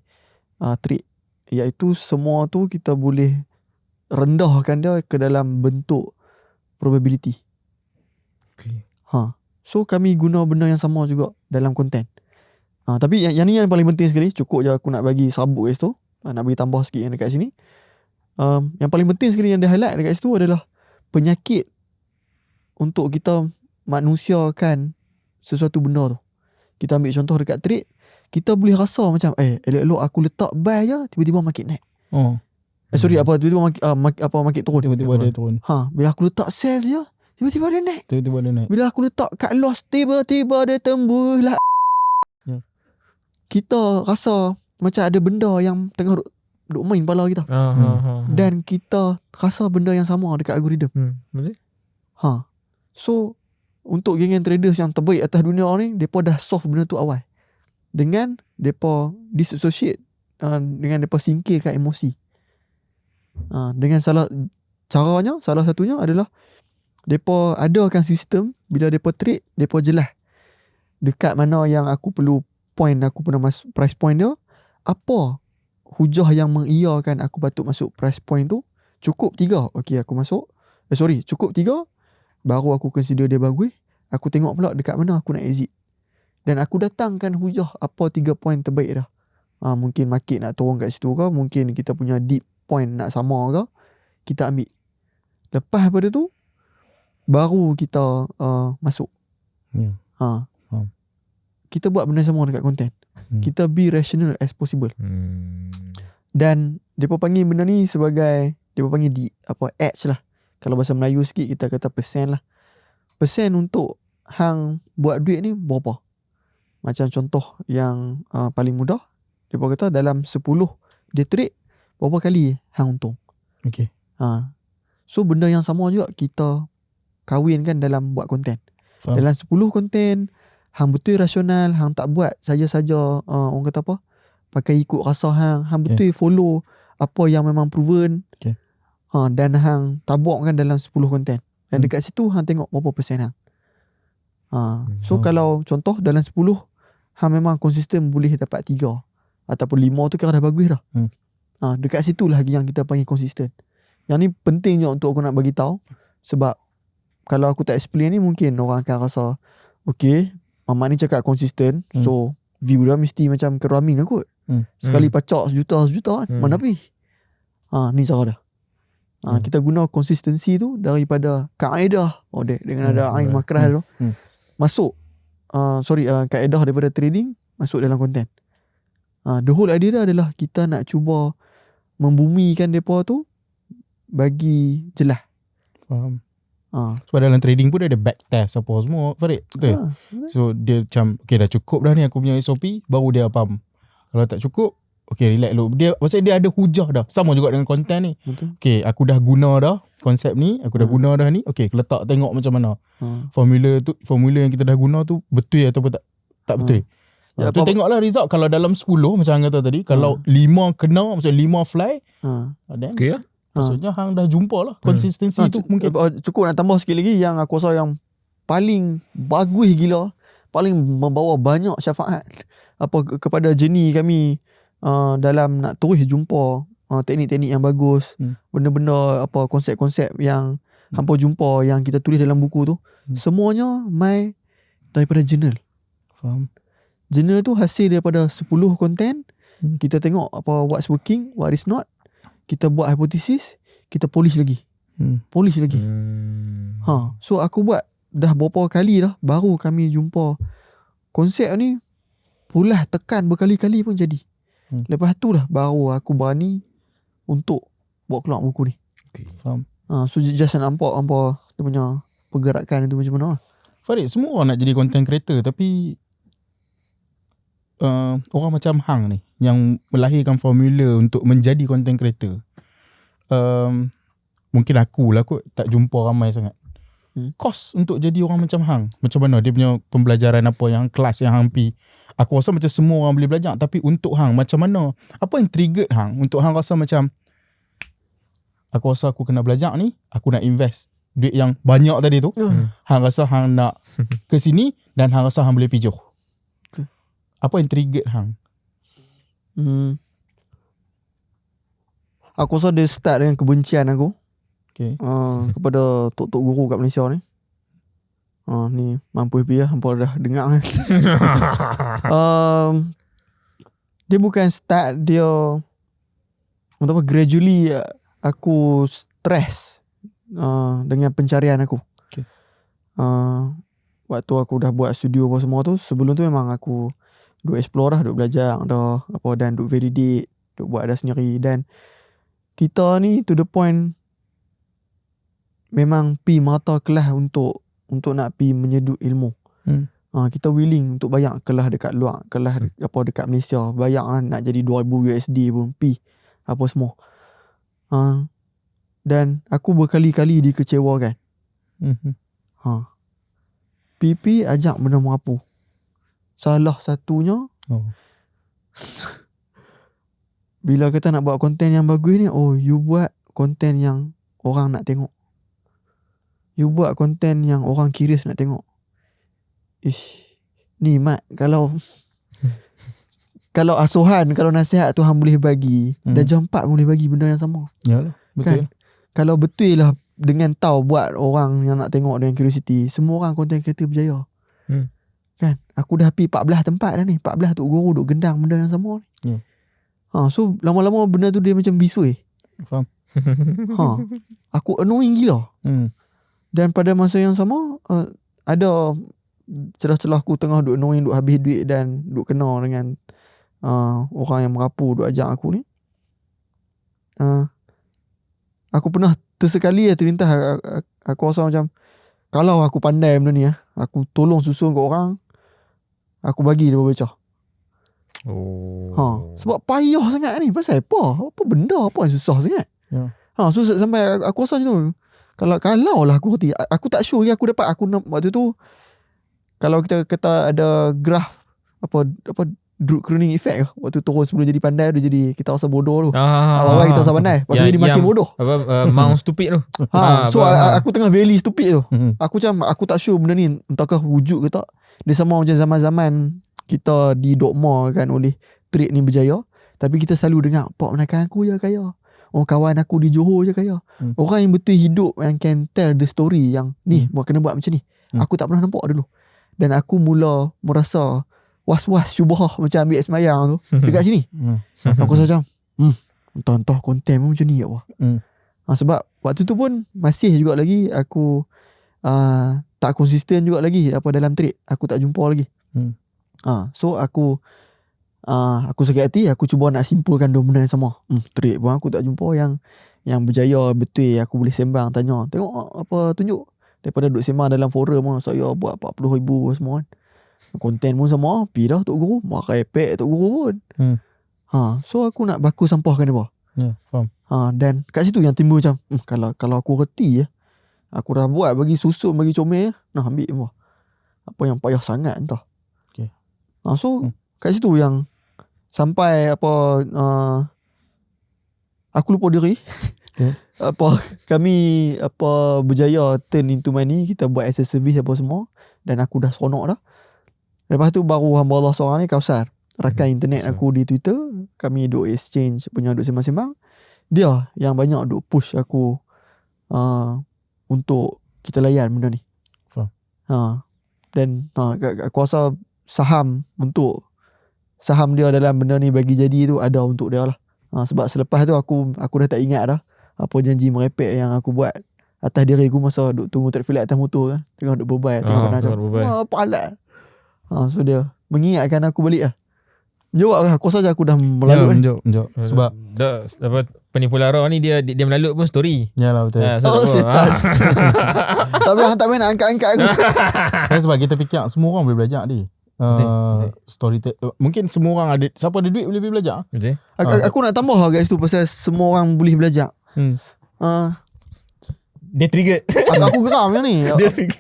Speaker 1: trade, iaitu semua tu kita boleh rendahkan dia ke dalam bentuk probability. So kami guna benda yang sama juga dalam konten. Tapi yang ni yang paling penting sekali. Cukup je aku nak bagi sabuk kat situ. Nak bagi tambah sikit yang dekat sini. Yang paling penting sekali yang dia highlight dekat situ adalah penyakit untuk kita manusiakan sesuatu benda tu. Kita ambil contoh dekat trade, kita boleh rasa macam elok-elok aku letak buy je, tiba-tiba market naik. Tiba-tiba market turun.
Speaker 3: Tiba-tiba dia turun.
Speaker 1: Bila aku letak sell je, tiba-tiba dia naik. Bila aku letak cut loss, tiba-tiba dia tembus lah. Kita rasa macam ada benda yang tengah duk main kepala kita. Dan kita rasa benda yang sama dekat algoritma.
Speaker 2: Betul?
Speaker 1: So untuk geng-geng traders yang terbaik atas dunia ni, depa dah solve benda tu awal. Dengan depa disassociate dengan depa singkirkan emosi. Dengan salah satunya adalah depa adakan sistem bila depa trade, depa jelas dekat mana yang aku perlu point, aku pernah masuk price point dia, apa hujah yang mengiyakan aku patut masuk price point tu. Cukup 3, okey aku masuk. Cukup 3, baru aku consider dia bagus. Aku tengok pula dekat mana aku nak exit. Dan aku datangkan hujah apa 3 point terbaik dah. Mungkin market nak turun kat situ ke, mungkin kita punya deep point nak sama ke, kita ambil. Lepas pada tu baru kita masuk. Kita buat benda sama dekat konten. Kita be rational as possible. Dan depa panggil benda ni sebagai, depa panggil edge lah. Kalau bahasa Melayu sikit kita kata persen lah. Persen untuk hang buat duit ni berapa? Macam contoh yang paling mudah, depa kata dalam 10 dia trade, berapa kali hang untung.
Speaker 3: Okay.
Speaker 1: So benda yang sama juga kita kahwinkan dalam buat konten.
Speaker 3: Faham.
Speaker 1: Dalam 10 konten, hang betul rasional, hang tak buat saja-saja orang kata apa, pakai ikut rasa hang betul follow apa yang memang proven.
Speaker 3: Okay.
Speaker 1: Dan hang taburkan dalam 10 konten. Dan dekat situ hang tengok berapa persen hang. So kalau contoh dalam 10 hang memang konsisten boleh dapat 3 ataupun 5 tu kira dah bagus dah. Dekat situ lagi yang kita panggil konsisten. Yang ni penting juga untuk aku nak bagi tahu, sebab kalau aku tak explain ni mungkin orang akan rasa okay, Mamat ni cakap konsisten, so view dia mesti macam keraming kot. Sekali pacak sejuta kan, mana pergi. Ni cara dia. Kita guna konsistensi tu daripada kaedah dengan ada ain makrah tu masuk kaedah daripada trading masuk dalam konten. The whole idea dia adalah kita nak cuba membumikan depa tu bagi jelas.
Speaker 3: Faham. Sebab dalam trading pun dia ada back test apa semua, Farid, betul? So dia macam okay, dah cukup dah ni aku punya SOP, baru dia pump. Kalau tak cukup, okay, relax dulu. Maksudnya dia ada hujah dah. Sama juga dengan konten ni. Betul. Okay, aku dah guna dah konsep ni, aku dah guna dah ni. Okay, letak tengok macam mana formula yang kita dah guna tu betul ataupun tak betul. Tu tengoklah result. Kalau dalam 10 macam hang kata tadi, kalau 5 kena, macam 5 fly, then
Speaker 2: okay lah.
Speaker 3: maksudnya hang dah jumpa lah konsistensi tu mungkin.
Speaker 1: Cukup nak tambah sikit lagi yang aku rasa yang paling bagus gila, paling membawa banyak syafaat kepada journey kami dalam nak terus jumpa teknik-teknik yang bagus, benda-benda konsep-konsep yang hampa jumpa yang kita tulis dalam buku tu, semuanya mai daripada journal.
Speaker 3: Faham.
Speaker 1: Journal tu hasil daripada 10 konten. Kita tengok what's working, what is not. Kita buat hipotesis, kita polish lagi. So aku buat dah berapa kali dah, baru kami jumpa konsep ni pulah tekan berkali-kali pun jadi. Lepas tu lah baru aku berani untuk buat keluar buku ni.
Speaker 3: Faham.
Speaker 1: So just nampak dia punya pergerakan itu macam mana.
Speaker 3: Farid, semua orang nak jadi content creator, tapi orang macam hang ni yang melahirkan formula untuk menjadi content creator, mungkin aku lah kot tak jumpa ramai sangat. Kos untuk jadi orang macam hang, macam mana dia punya pembelajaran, apa yang kelas yang hang pi. Aku rasa macam semua orang boleh belajar, tapi untuk hang macam mana, apa yang triggered hang untuk hang rasa macam aku rasa aku kena belajar ni, aku nak invest duit yang banyak tadi tu. Hang rasa hang nak ke sini dan hang rasa hang boleh pijuh. Apa yang triggered hang?
Speaker 1: Aku rasa dia start dengan kebencian aku.
Speaker 3: Okay.
Speaker 1: Kepada tok-tok guru kat Malaysia ni. Ni mampu happy lah, hampa dah dengar kan. Dia bukan start, dia gradually aku stress dengan pencarian aku.
Speaker 3: Okay.
Speaker 1: Waktu aku dah buat studio apa semua tu, sebelum tu memang aku duk explore dah, duk belajar dah dan duk validate, duk buat dah sendiri. Dan kita ni to the point memang pi mata kelas untuk nak pi menyedut ilmu. Kita willing untuk bayar kelas dekat luar, kelas dekat Malaysia, bayar nak jadi 2000 USD pun pi apa semua. Dan aku berkali-kali dikecewakan. PP ajak benda merapu. Salah satunya bila kita nak buat konten yang bagus ni, you buat konten yang orang nak tengok. You buat konten yang orang curious nak tengok. Ni Mat, kalau asuhan, kalau nasihat Tuhan boleh bagi, Darjah 4 boleh bagi benda yang sama.
Speaker 3: Yalah, betul.
Speaker 1: Kan? Kalau betul lah dengan tahu buat orang yang nak tengok dengan curiosity, semua orang content creator berjaya. Kan? Aku dah pergi 14 tempat dah ni. 14 tok guru duk gendang benda yang sama ni. So lama-lama benda tu dia macam bisui.
Speaker 3: Faham.
Speaker 1: Aku annoying gila. Dan pada masa yang sama ada celah-celah aku tengah duk annoying, duk habis duit dan duk kena dengan orang yang merapu duk ajak aku ni. Aku pernah tersekali terlintas aku rasa macam kalau aku pandai benda ni aku tolong susun kat orang, aku bagi dia berpecah. Sebab payah sangat ni. Pasal apa benda apa yang susah sangat. Susah sampai aku rasa macam tu. Kalau lah aku reti, aku tak sure aku dapat. Aku waktu tu, kalau kita kata ada graf apa Drude Kroning effect, waktu turun sebelum jadi pandai dia jadi kita rasa bodoh tu. Awal-awal kita rasa pandai, lepas tu jadi makin bodoh.
Speaker 2: Mount stupid tu.
Speaker 1: So aku tengah very stupid tu. Aku macam aku tak sure benda ni entahkah wujud ke tak. Dia sama macam zaman-zaman kita di dogma kan oleh trade ni berjaya, tapi kita selalu dengar pak menakan aku je kaya. Kawan aku di Johor je kaya. Orang yang betul hidup yang can tell the story yang ni kena buat macam ni. Aku tak pernah nampak dulu. Dan aku mula merasa was-was syubhah macam ambil semayang tu dekat sini. Aku rasa macam entah konten pun macam ni apa. Sebab waktu tu pun masih juga lagi aku tak konsisten juga lagi apa dalam trade. Aku tak jumpa lagi. So aku sakit hati. Aku cuba nak simpulkan dua benda yang sama. Trade pun aku tak jumpa yang berjaya betul. Aku boleh sembang tanya, tengok apa tunjuk. Daripada duduk sembang dalam forum saya buat 40,000 semua kan. Konten pun sama, pi dah Tok Guru, makan epek Tok Guru pun. So aku nak baku sampahkan dia.
Speaker 3: Faham.
Speaker 1: Dan kat situ yang timbul macam kalau aku reti aku dah buat bagi susun bagi comel, nah ambil apa. Apa yang payah sangat entah.
Speaker 3: Okay.
Speaker 1: So kat situ yang sampai aku lupa diri. Okay. Kami berjaya turn into money, kita buat as a service apa semua, dan aku dah seronok dah. Lepas tu baru hamba Allah seorang ni, Kausar, rakan internet aku di Twitter. Kami duk exchange punya duk sembang-sembang. Dia yang banyak duk push aku untuk kita layan benda ni. Dan aku rasa saham dia dalam benda ni bagi jadi tu ada untuk dia lah. Sebab selepas tu aku dah tak ingat dah apa janji merepek yang aku buat atas diri aku masa duk tunggu traffic light atas motor kan. Tengah duk berbaik, tengah kena macam palat. So dia mengingatkan aku balik lah. Jawab lah, aku rasa aku dah melalut.
Speaker 3: Menjawab. Sebab
Speaker 2: penipu lara ni dia melalut pun story.
Speaker 3: Yalah betul.
Speaker 1: Setan. Tapi hang tak main nak angkat-angkat aku.
Speaker 3: Sebab kita fikir semua orang boleh belajar ni. Mungkin semua orang ada, siapa ada duit boleh belajar.
Speaker 1: Aku nak tambah guys tu pasal semua orang boleh belajar.
Speaker 2: Dia trigger.
Speaker 1: Aku geram yang ni.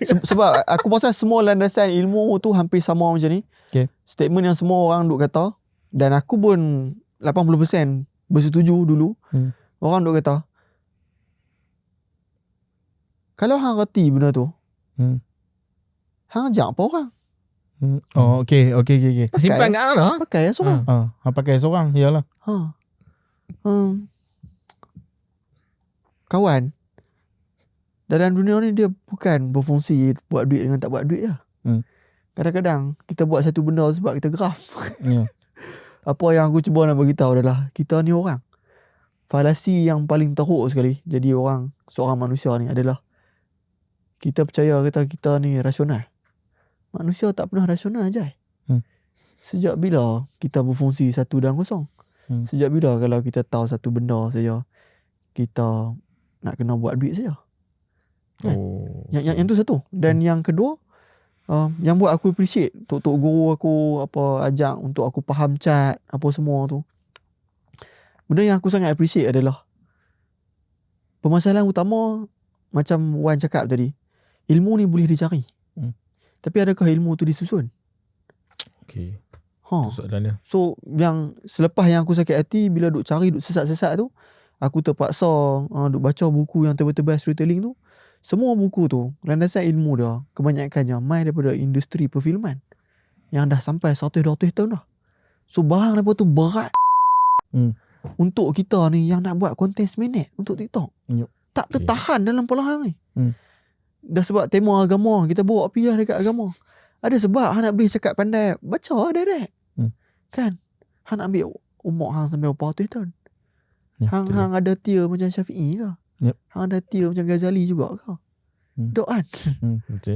Speaker 1: Sebab aku rasa semua landasan ilmu tu hampir sama macam ni. Statement yang semua orang duk kata, dan aku pun 80% bersetuju dulu. Orang duk kata, kalau hang reti benda tu, hang ajak apa orang?
Speaker 3: Okay.
Speaker 2: Simpan kat hang lah.
Speaker 1: Pakai seorang.
Speaker 3: Hang pakai seorang, iyalah.
Speaker 1: Kawan dalam dunia ni dia bukan berfungsi buat duit dengan tak buat duit lah. Kadang-kadang kita buat satu benda sebab kita graf. Apa yang aku cuba nak beritahu adalah kita ni orang. Falasi yang paling teruk sekali jadi seorang manusia ni adalah kita percaya kita ni rasional. Manusia tak pernah rasional je. Sejak bila kita berfungsi satu dan kosong? Sejak bila kalau kita tahu satu benda saja kita nak kena buat duit saja? Yang tu satu. Dan yang kedua, yang buat aku appreciate Tok Guru aku ajak untuk aku faham chat apa semua tu. Benda yang aku sangat appreciate adalah permasalahan utama macam Wan cakap tadi. Ilmu ni boleh dicari. Tapi adakah ilmu tu disusun?
Speaker 2: Okay. Soalan dia.
Speaker 1: So yang selepas yang aku sakit hati bila duk cari duk sesat-sesat tu, aku terpaksa duk baca buku yang tebal-tebal storytelling tu. Semua buku tu landasan ilmu dia kebanyakannya mai daripada industri perfilman yang dah sampai 100-200 tahun dah. So barang daripada tu berat untuk kita ni yang nak buat konten seminit untuk TikTok. Tak tertahan dalam kepala hang ni. Dah sebab tema agama kita bawa pergi dekat agama. Ada sebab hang nak boleh cakap pandai baca direct. Kan? Hang nak ambil umur hang sampai 400 tahun. Hang ada tier macam Syafi'i ke? Hang ada tier macam Ghazali juga ke? Dok kan?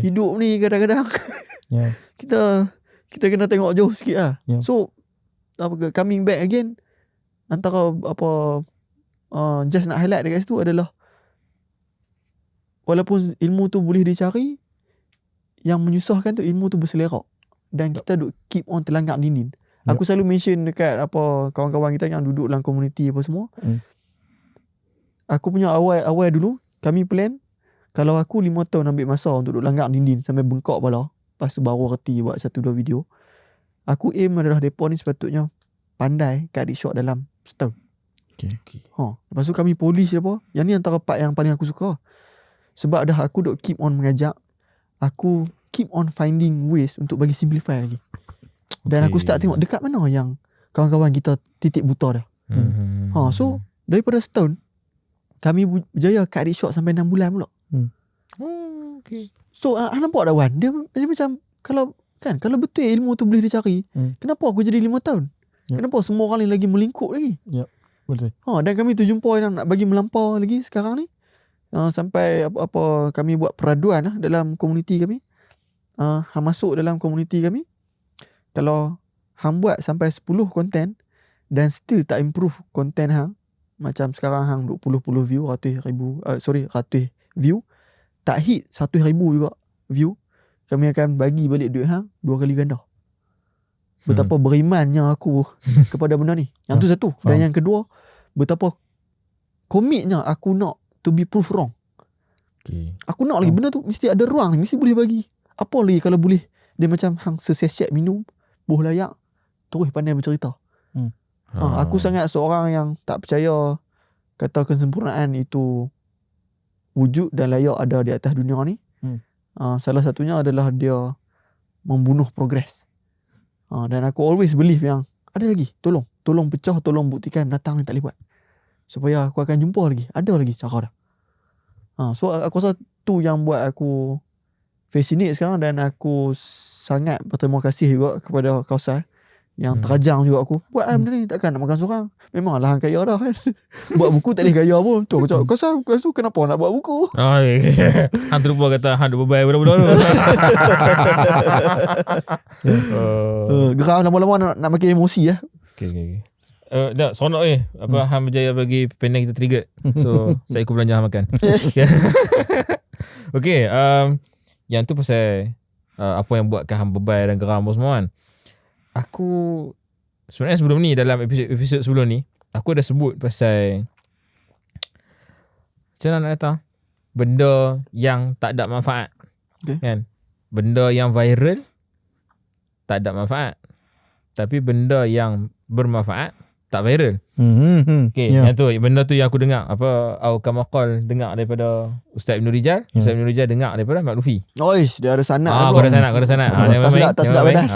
Speaker 1: Hidup ni kadang-kadang kita kena tengok jauh sikit lah. So coming back again, antara just nak highlight dekat situ adalah walaupun ilmu tu boleh dicari, yang menyusahkan tu ilmu tu berselerak dan kita duk keep on terlanggar dinding. Aku selalu mention dekat apa kawan-kawan kita yang duduk dalam komuniti apa semua. Aku punya awal dulu kami plan kalau aku 5 tahun ambil masa untuk duduk langgar dinding sampai bengkak kepala, lepas tu baru reti buat 1-2 video. Aku aim adalah depa ni sepatutnya pandai cut shot dalam setahun.
Speaker 3: Okay.
Speaker 1: Lepas tu kami polish apa. Yang ni antara part yang paling aku suka. Sebab dah aku duk keep on mengajak, aku keep on finding ways untuk bagi simplify lagi. Dan aku start tengok dekat mana yang kawan-kawan kita titik buta dah. So daripada setahun kami berjaya cut shot sampai 6 bulan pula. So nampak dah Wan, dia macam kalau betul ilmu tu boleh dicari, kenapa aku jadi 5 tahun? Kenapa semua orang lagi melingkup lagi?
Speaker 3: Betul.
Speaker 1: Dan kami tu jumpa yang nak bagi melampau lagi sekarang ni. Sampai apa kami buat peraduan dalam komuniti kami. Hang masuk dalam komuniti kami. Kalau hang buat sampai 10 konten dan still tak improve konten hang, macam sekarang hang 20 view, 100 view, tak hit 100,000 juga view, kami akan bagi balik duit hang 2 kali ganda. Betapa berimannya aku kepada benda ni. Yang tu satu. Dan yang kedua, betapa komitnya aku nak to be proof wrong. Aku nak lagi benda tu mesti ada ruang ni, mesti boleh bagi. Apa lagi kalau boleh dia macam hang sesiap minum, buh layak, terus pandai bercerita. Aku sangat seorang yang tak percaya kata kesempurnaan itu wujud dan layak ada di atas dunia ni. Salah satunya adalah dia membunuh progres. Dan aku always believe yang ada lagi, tolong pecah, tolong buktikan datang yang tak boleh buat, supaya aku akan jumpa lagi, ada lagi cara dah. So aku rasa tu yang buat aku fascinate sekarang, dan aku sangat berterima kasih juga kepada Kausar yang terajang juga aku. Buat benda ni, takkan nak makan seorang. Memanglah hang kaya dah kan. Buat buku tak boleh kaya pun. Tu aku cakap, Kausar tu kenapa nak buat buku?
Speaker 2: Hang terlupa kata hang duk bebai budak-budak tu.
Speaker 1: Geram lama-lama nak makin emosi lah.
Speaker 2: Okay. Dah seronok apa hang berjaya bagi panel kita trigger. So saya ikut belanja hang makan. Okay, yang tu pasal apa yang buatkan hang bebai dan geram semua kan. Aku sebenarnya sebelum ni, dalam episod sebelum ni, aku dah sebut pasal macam mana nak kata, benda yang tak ada manfaat. Kan? Benda yang viral tak ada manfaat. Tapi benda yang bermanfaat tak viral. Yang tu, benda tu yang aku dengar, apa Kamakal dengar daripada Ustaz Ibn Rijal, Ustaz Ibn Rijal dengar daripada Mak Lufi.
Speaker 1: Dia ada sanad.
Speaker 2: Kau ada sanad.
Speaker 1: Tak sedap badan.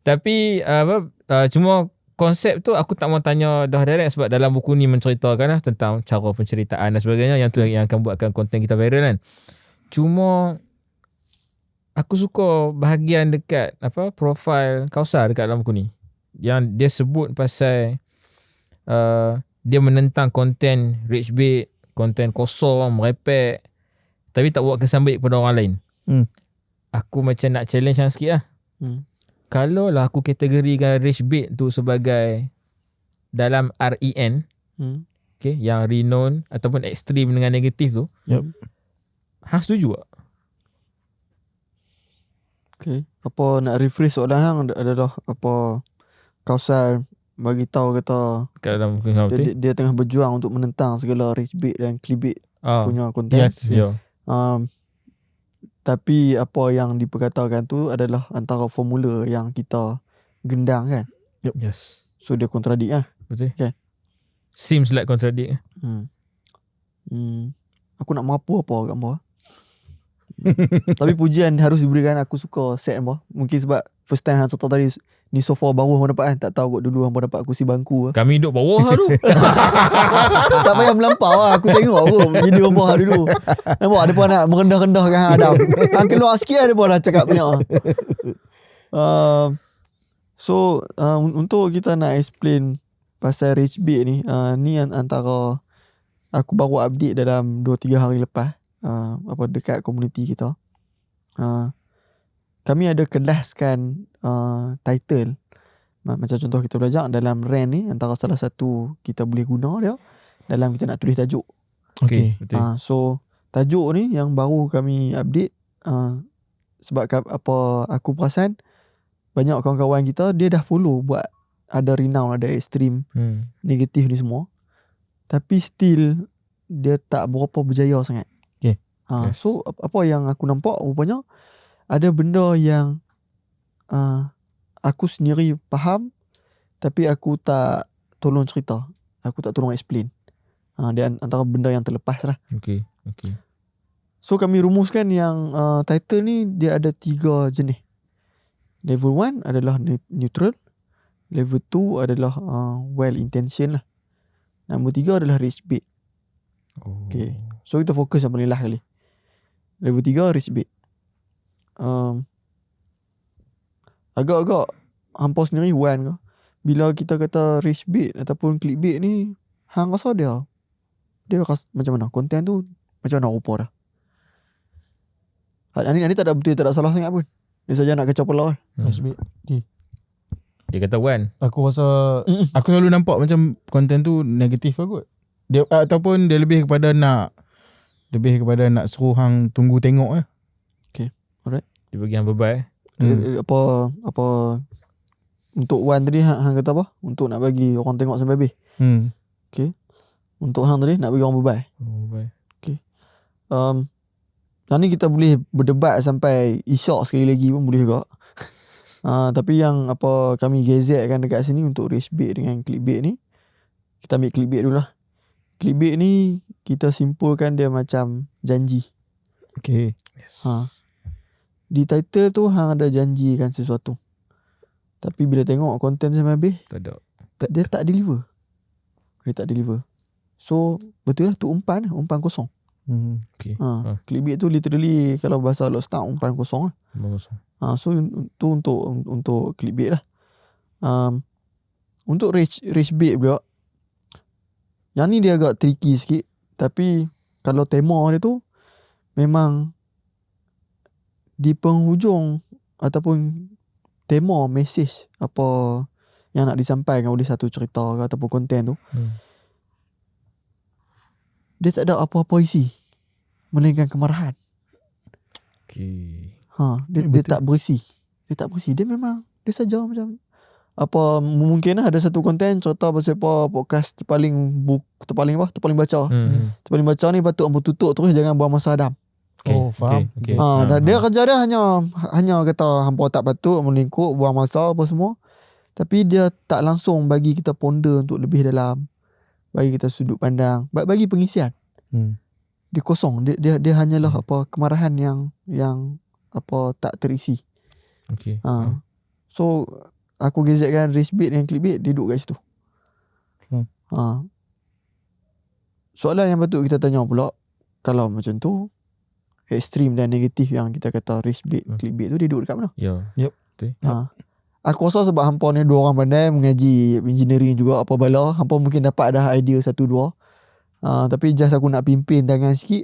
Speaker 2: Tapi cuma konsep tu aku tak mau tanya dah direct, sebab dalam buku ni menceritakan tentang cara penceritaan dan sebagainya, yang tu yang akan buatkan konten kita viral kan. Cuma aku suka bahagian dekat profil Kausar dekat dalam buku ni, yang dia sebut pasal dia menentang konten rage bait, konten kosong, merepek, tapi tak buat kesan baik kepada orang lain. Aku macam nak challenge hang sikit lah. Kalau lah aku kategorikan rage bait tu sebagai dalam REN, okay, yang renown ataupun ekstrim dengan negatif tu, hang setuju tak?
Speaker 1: Okay. Apa nak rephrase soalan hang adalah apa Kausar bagi tahu kata
Speaker 2: dalam
Speaker 1: dia tengah berjuang untuk menentang segala rage bait dan clickbait punya konten. Tapi apa yang diperkatakan tu adalah antara formula yang kita gendang kan.
Speaker 2: Yes.
Speaker 1: So dia kontradik lah.
Speaker 2: Betul.
Speaker 1: Okay.
Speaker 2: Seems like contradict.
Speaker 1: Aku nak mapu apa kat bawah. Tapi pujian harus diberikan. Aku suka set bawah. Mungkin sebab first time hang cerita tadi, ni sofa bawah hang dapat kan. Tak tahu kot dulu hang dapat kursi bangku.
Speaker 2: Kami duduk bawah lah tu.
Speaker 1: Tak payah melampau lah. Aku tengok kot jadi bawah dulu. Nampak dia pun nak merendah-rendahkan hang Adam. Hang keluar sikit lah dia pun dah cakap banyak. So untuk kita nak explain pasal rage bait ni, ni antara aku baru update dalam 2-3 hari lepas, dekat komuniti kita. Kami ada kelaskan title. Macam contoh kita belajar dalam REN ni, antara salah satu kita boleh guna dia dalam kita nak tulis tajuk.
Speaker 2: Okay, betul.
Speaker 1: So tajuk ni yang baru kami update, sebab apa aku perasan banyak kawan-kawan kita dia dah follow buat ada renown, ada ekstrim negatif ni semua, tapi still dia tak berapa berjaya sangat.
Speaker 3: Okay.
Speaker 2: Yes.
Speaker 1: So apa yang aku nampak rupanya ada benda yang aku sendiri faham tapi aku tak tolong cerita, aku tak tolong explain. Dia antara benda yang terlepas lah.
Speaker 2: Okay.
Speaker 1: So kami rumuskan yang title ni dia ada 3 jenis. Level 1 adalah neutral. Level 2 adalah well intention lah. Nombor 3 adalah rage bait. Okay. So kita fokus yang paling last kali. Level 3 rage bait. Agak-agak hampa sendiri one ke. Bila kita kata rage bait ataupun clickbait ni, hang rasa dia rasa macam mana? Konten tu macam mana rupa dah? Ini tak ada betul, tak ada salah sangat pun. Dia saja nak kacau pula.
Speaker 3: Rage bait.
Speaker 2: Dia kata one.
Speaker 3: Aku rasa aku selalu nampak macam konten tu negatif lah kot. Dia ataupun dia lebih kepada nak suruh hang tunggu tengok lah.
Speaker 1: Okay, alright.
Speaker 2: Dia bagi hang bebai.
Speaker 1: Apa untuk one tadi hang kata apa? Untuk nak bagi orang tengok sampai habis. Okay. Untuk hang tadi nak bagi orang bebai. Okay. Yang ni kita boleh berdebat sampai isyak sekali lagi pun boleh juga. Tapi yang apa kami gazetkan dekat sini untuk rage bait dengan clickbait ni, kita ambil clickbait dulu lah. Clickbait ni kita simpulkan dia macam janji.
Speaker 3: Okay.
Speaker 2: Yes.
Speaker 1: Di title tu hang ada janjikan sesuatu, tapi bila tengok konten sampai habis
Speaker 2: Tak ada.
Speaker 1: dia tak deliver. So betul lah tu umpan kosong.
Speaker 2: Okay.
Speaker 1: Clickbait tu literally kalau bahasa Lockstock umpan kosong lah. So tu untuk clickbait lah. Untuk rage bait pula, yang ni dia agak tricky sikit, tapi kalau tema dia tu memang di penghujung ataupun tema message apa yang nak disampaikan oleh satu cerita ataupun konten tu, dia tak ada apa-apa isi melainkan kemarahan.
Speaker 2: Okay.
Speaker 1: Dia tak berisi. Dia memang dia saja macam apa, mungkin ada satu konten cerita pasal apa podcast terpaling baca. Terpaling baca ni patut ambo tutup terus, jangan buang masa Adam.
Speaker 3: Oh, faham.
Speaker 2: Okay.
Speaker 1: Dia kerja dia hanya kata hampa tak patut melingkup, buang masa apa semua. Tapi dia tak langsung bagi kita ponder untuk lebih dalam, bagi kita sudut pandang, bagi pengisian. Dia kosong. Dia hanyalah apa kemarahan yang apa tak terisi.
Speaker 2: Okay.
Speaker 1: So aku gazetkan rage bait dengan clickbait dia duduk kat situ. Soalan yang patut kita tanya pula, kalau macam tu ekstrim dan negatif yang kita kata rage bait, clickbait tu dia duduk dekat mana?
Speaker 2: Ya.
Speaker 3: Yep.
Speaker 2: Betul.
Speaker 1: Aku rasa sebab hampa ni dua orang pandai mengaji engineering juga apa bala, hampa mungkin dapat dah idea 1-2. Tapi just aku nak pimpin tangan sikit.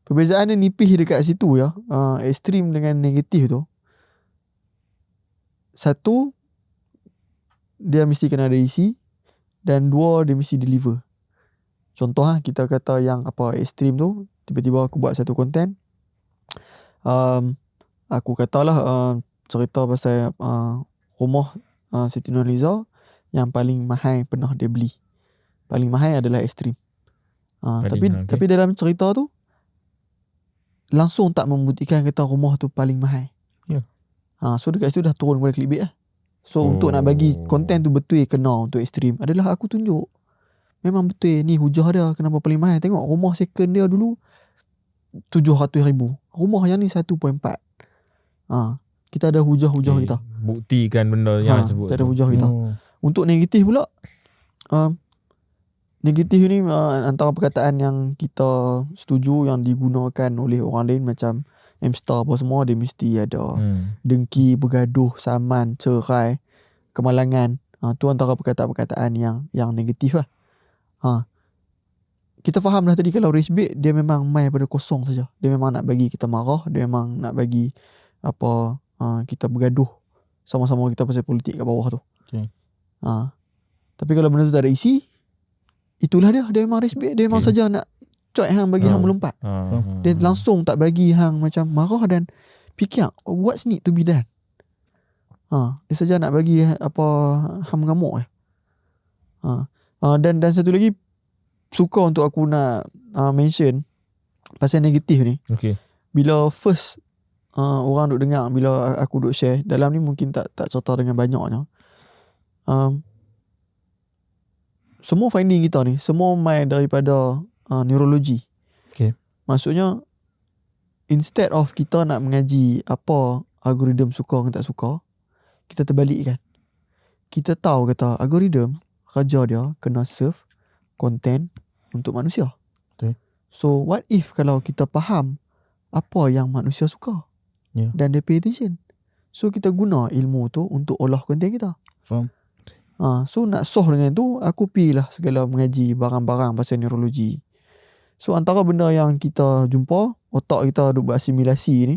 Speaker 1: Perbezaan dia nipis dekat situ ya. Ekstrim dengan negatif tu, satu, dia mesti kena ada isi, dan 2, dia mesti deliver. Contoh kita kata yang apa ekstrim tu, tiba-tiba aku buat satu konten, aku katalah cerita pasal rumah Siti Nurhaliza yang paling mahal pernah dia beli. Paling mahal adalah ekstrim. Tapi dalam cerita tu langsung tak membuktikan kata rumah tu paling mahal. So dekat situ dah turun kepada clickbait lah. So untuk nak bagi konten tu betul kena untuk ekstrim adalah aku tunjuk memang betul ni hujah dia kenapa paling mahal. Tengok rumah second dia dulu 700,000, rumah yang ni 1.4. Kita ada hujah-hujah kita.
Speaker 2: Buktikan benda yang sebut.
Speaker 1: Kita ada hujah kita. Untuk negatif pula, negatif ni antara perkataan yang kita setuju yang digunakan oleh orang lain macam hamster apa semua, dia mesti ada dengki, bergaduh, saman, cerai, kemalangan. Tu antara perkataan-perkataan yang negatif lah. Kita faham dah tadi kalau rage bait dia memang main pada kosong saja. Dia memang nak bagi kita marah, dia memang nak bagi apa kita bergaduh sama-sama kita pasal politik kat bawah tu. Okay. Tapi kalau benda tu tak ada isi, itulah dia memang rage bait. Dia memang saja nak coy hang bagi hang melompat. Dia langsung tak bagi hang macam marah dan fikir what's need to be done. Dia saja nak bagi apa ham mengamuk. Dan satu lagi suka untuk aku nak mention pasal negatif ni.
Speaker 2: Okay.
Speaker 1: Bila first orang duk dengar, bila aku duk share dalam ni, mungkin tak cerita dengan banyaknya. Semua finding kita ni semua main daripada neurologi.
Speaker 3: Okay.
Speaker 1: Maksudnya instead of kita nak mengaji apa algoritma suka atau tak suka, kita terbalikkan. Kita tahu kata algoritma kerja dia kena serve content untuk manusia.
Speaker 3: Betul.
Speaker 1: So what if kalau kita faham apa yang manusia suka, dan dia pay attention, so kita guna ilmu tu untuk olah konten kita.
Speaker 3: Faham.
Speaker 1: So nak solve dengan tu, aku pilih lah segala mengaji barang-barang pasal neurologi. So antara benda yang kita jumpa, otak kita duk berasimilasi ni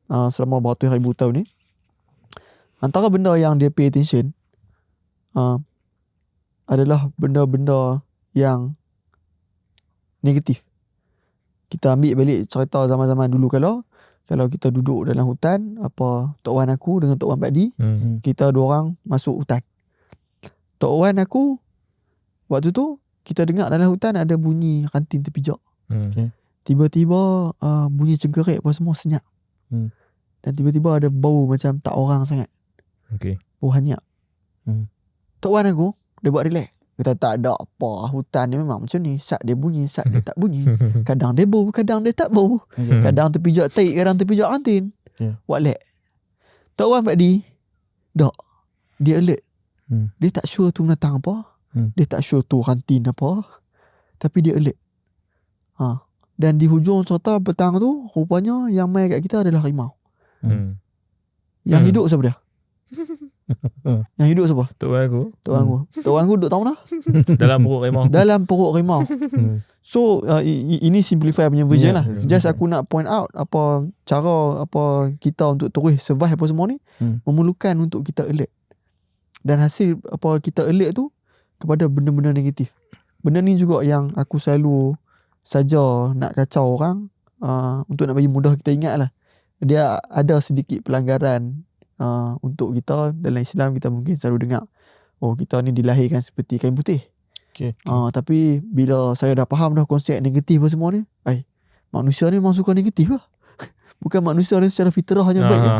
Speaker 1: selama beratus-ribu tahun ni, antara benda yang dia pay attention adalah benda-benda yang negatif. Kita ambil balik cerita zaman-zaman dulu, kalau kita duduk dalam hutan, apa Tok Wan aku dengan Tok Wan Pak Di, kita dua orang masuk hutan. Tok Wan aku waktu tu kita dengar dalam hutan ada bunyi ranting terpijak.
Speaker 3: Okay.
Speaker 1: Tiba-tiba bunyi cengkerik apa semua senyap. Dan tiba-tiba ada bau macam tak orang sangat.
Speaker 2: Okay.
Speaker 1: Bau hanyak. Tok Wan aku dia buat relax. Kata tak ada apa, hutan ni memang macam ni. Sat dia bunyi, sat dia tak bunyi. Kadang dia bau, kadang dia tak bau. Kadang terpijak taik, kadang terpijak ranting. Buat lek. Tok Wan Pak Di tak, dia alert. Dia tak sure tu binatang apa. Dia tak sure tu ranting apa. Tapi dia alert. Dan di hujung cerita petang tu, rupanya yang main kat kita adalah harimau. Yang hidup siapa dia? Yang hidup siapa?
Speaker 2: Tok Wan aku.
Speaker 1: Tok Wan aku duduk tahu lah.
Speaker 2: Dalam perut harimau.
Speaker 1: Dalam perut harimau. So ini simplify punya version lah. Just aku nak point out apa cara apa kita untuk terus survive apa semua ni memerlukan untuk kita alert. Dan hasil apa kita alert tu kepada benda-benda negatif. Benda ni juga yang aku selalu saja nak kacau orang untuk nak bagi mudah kita ingat lah. Dia ada sedikit pelanggaran untuk kita dalam Islam. Kita mungkin selalu dengar, oh kita ni dilahirkan seperti kain putih.
Speaker 3: Okay.
Speaker 1: Tapi bila saya dah faham dah konsep negatif apa semua ni, manusia ni memang suka negatif lah. Bukan manusia ni secara fitrahnya baik kan.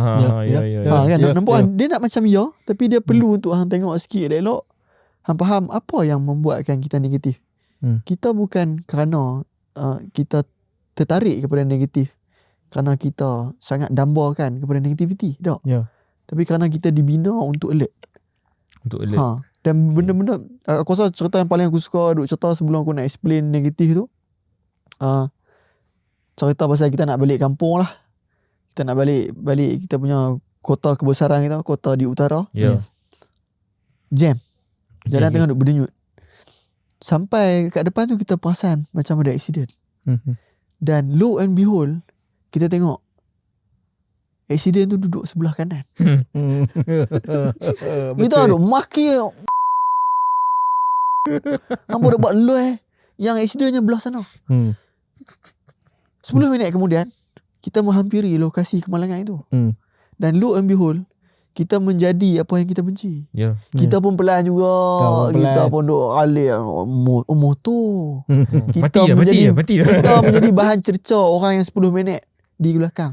Speaker 1: Kan nampak kan? Dia nak macam ya, tapi dia perlu untuk hang tengok sikit elok. Hang faham apa yang membuatkan kita negatif. Kita bukan kerana kita tertarik kepada negatif, kerana kita sangat dambakan kepada negativity. Tak. Tapi kerana kita dibina untuk alert. Dan benda-benda, aku rasa cerita yang paling aku suka duk cerita sebelum aku nak explain negatif tu, cerita pasal kita nak balik kampung lah. Kita nak balik kita punya kota kebesaran kita, kota di utara. Jam. Jalan tengah duk berdenyut. Sampai kat depan tu kita perasan macam ada accident. Dan lo and behold, kita tengok accident tu duduk sebelah kanan. Kita duk maki. Nampak dah buat loh yang accidentnya belah sana. 10 minit kemudian kita menghampiri lokasi kemalangan itu. Dan lo and behold, kita menjadi apa yang kita benci. Kita pun pelan juga. Kita pun duk alih motor. Kita menjadi bahan cerca orang yang 10 minit di belakang.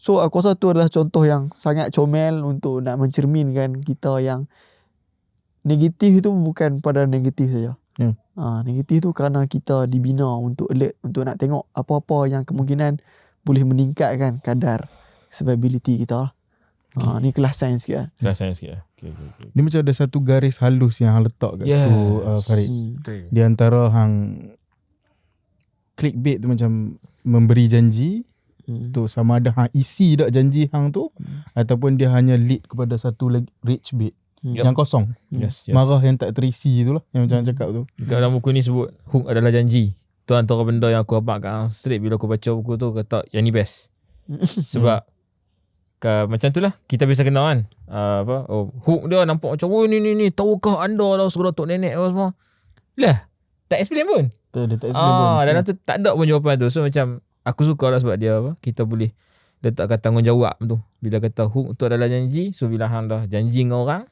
Speaker 1: So aku rasa tu adalah contoh yang sangat comel untuk nak mencerminkan kita yang negatif itu bukan pada negatif saja. Negatif tu kerana kita dibina untuk alert, untuk nak tengok apa-apa yang kemungkinan boleh meningkatkan kadar survivability kita. Ni kelas sains sikit. Okay.
Speaker 3: Ni macam ada satu garis halus yang hang letak kat situ, Farid. Di antara hang clickbait tu macam memberi janji tu, sama ada hang isi tak janji hang tu ataupun dia hanya lead kepada satu rich bait yang kosong. Marah yang tak terisi tu lah, yang macam cakap tu.
Speaker 2: Dalam buku ni sebut hook adalah janji. Tu antara benda yang aku abang kat hang straight bila aku baca buku tu, kata yang ni best. Sebab macam tu lah kita bisa kenal kan. Hook dia nampak macam ni tahukah anda lah surat tok nenek apa semua. Lah tak explain pun.
Speaker 3: Dia tak explain pun.
Speaker 2: Dalam tu tak ada pun jawapan tu. So macam aku suka lah sebab dia kita boleh letakkan tanggungjawab tu. Bila kata hook tu adalah janji, so bila hang dah janji dengan orang,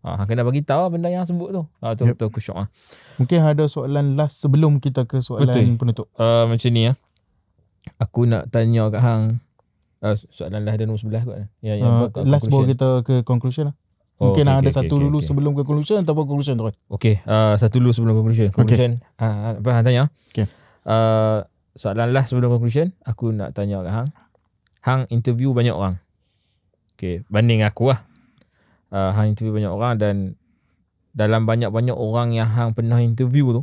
Speaker 2: hang kena bagi tahu benda yang sebut tu. Tu betul aku syok.
Speaker 3: Mungkin ada soalan last sebelum kita ke soalan penutup.
Speaker 2: Macam ni aku nak tanya kat hang. Soalan last ada nombor 11 kot.
Speaker 3: Last baru kita ke conclusion lah. Mungkin ada satu dulu sebelum ke conclusion ataupun conclusion tu.
Speaker 2: Okey, satu dulu sebelum conclusion. Conclusion, apa hang tanya?
Speaker 3: Okay.
Speaker 2: Soalan last sebelum conclusion, aku nak tanya kat hang. Hang interview banyak orang. Okey, banding aku lah. Hang interview banyak orang dan dalam banyak-banyak orang yang hang pernah interview tu,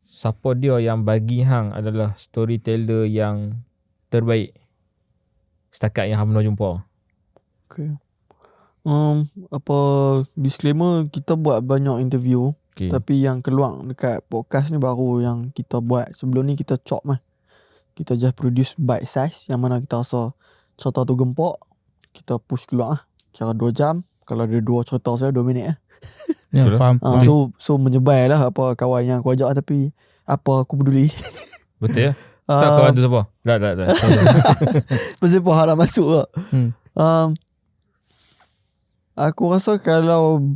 Speaker 2: siapa dia yang bagi hang adalah storyteller yang terbaik setakat yang hang pernah jumpa?
Speaker 1: Okay. Disclaimer, kita buat banyak interview, tapi yang keluar dekat podcast ni baru yang kita buat. Sebelum ni kita chop mah. Kita just produce bite size yang mana kita rasa cerita tu gempak, kita push keluar lah. Kira 2 jam. Kalau ada 2 cerita saya 2 minit lah.
Speaker 3: Ya, faham.
Speaker 1: So menyebar lah apa kawan yang aku ajak, tapi apa aku peduli.
Speaker 2: Betul ya? Tak kawan tu siapa? Tak.
Speaker 1: Pasal apa harap masuk ke? Aku rasa kalau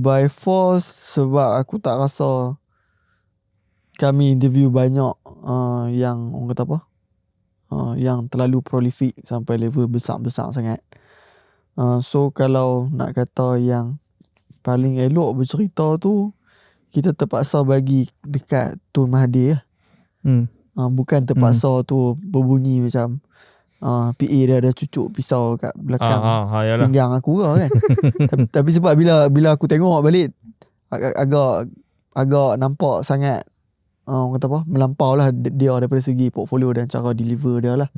Speaker 1: by force, sebab aku tak rasa kami interview banyak yang orang kata apa? Yang terlalu prolific sampai level besar-besar sangat. So kalau nak kata yang paling elok bercerita tu, kita terpaksa bagi dekat Tun Mahathir lah. Bukan terpaksa tu berbunyi macam PA dia ada cucuk pisau kat belakang pinggang aku kan. Tapi sebab bila aku tengok balik agak nampak sangat orang kata apa, melampau lah dia daripada segi portfolio dan cara deliver dia lah.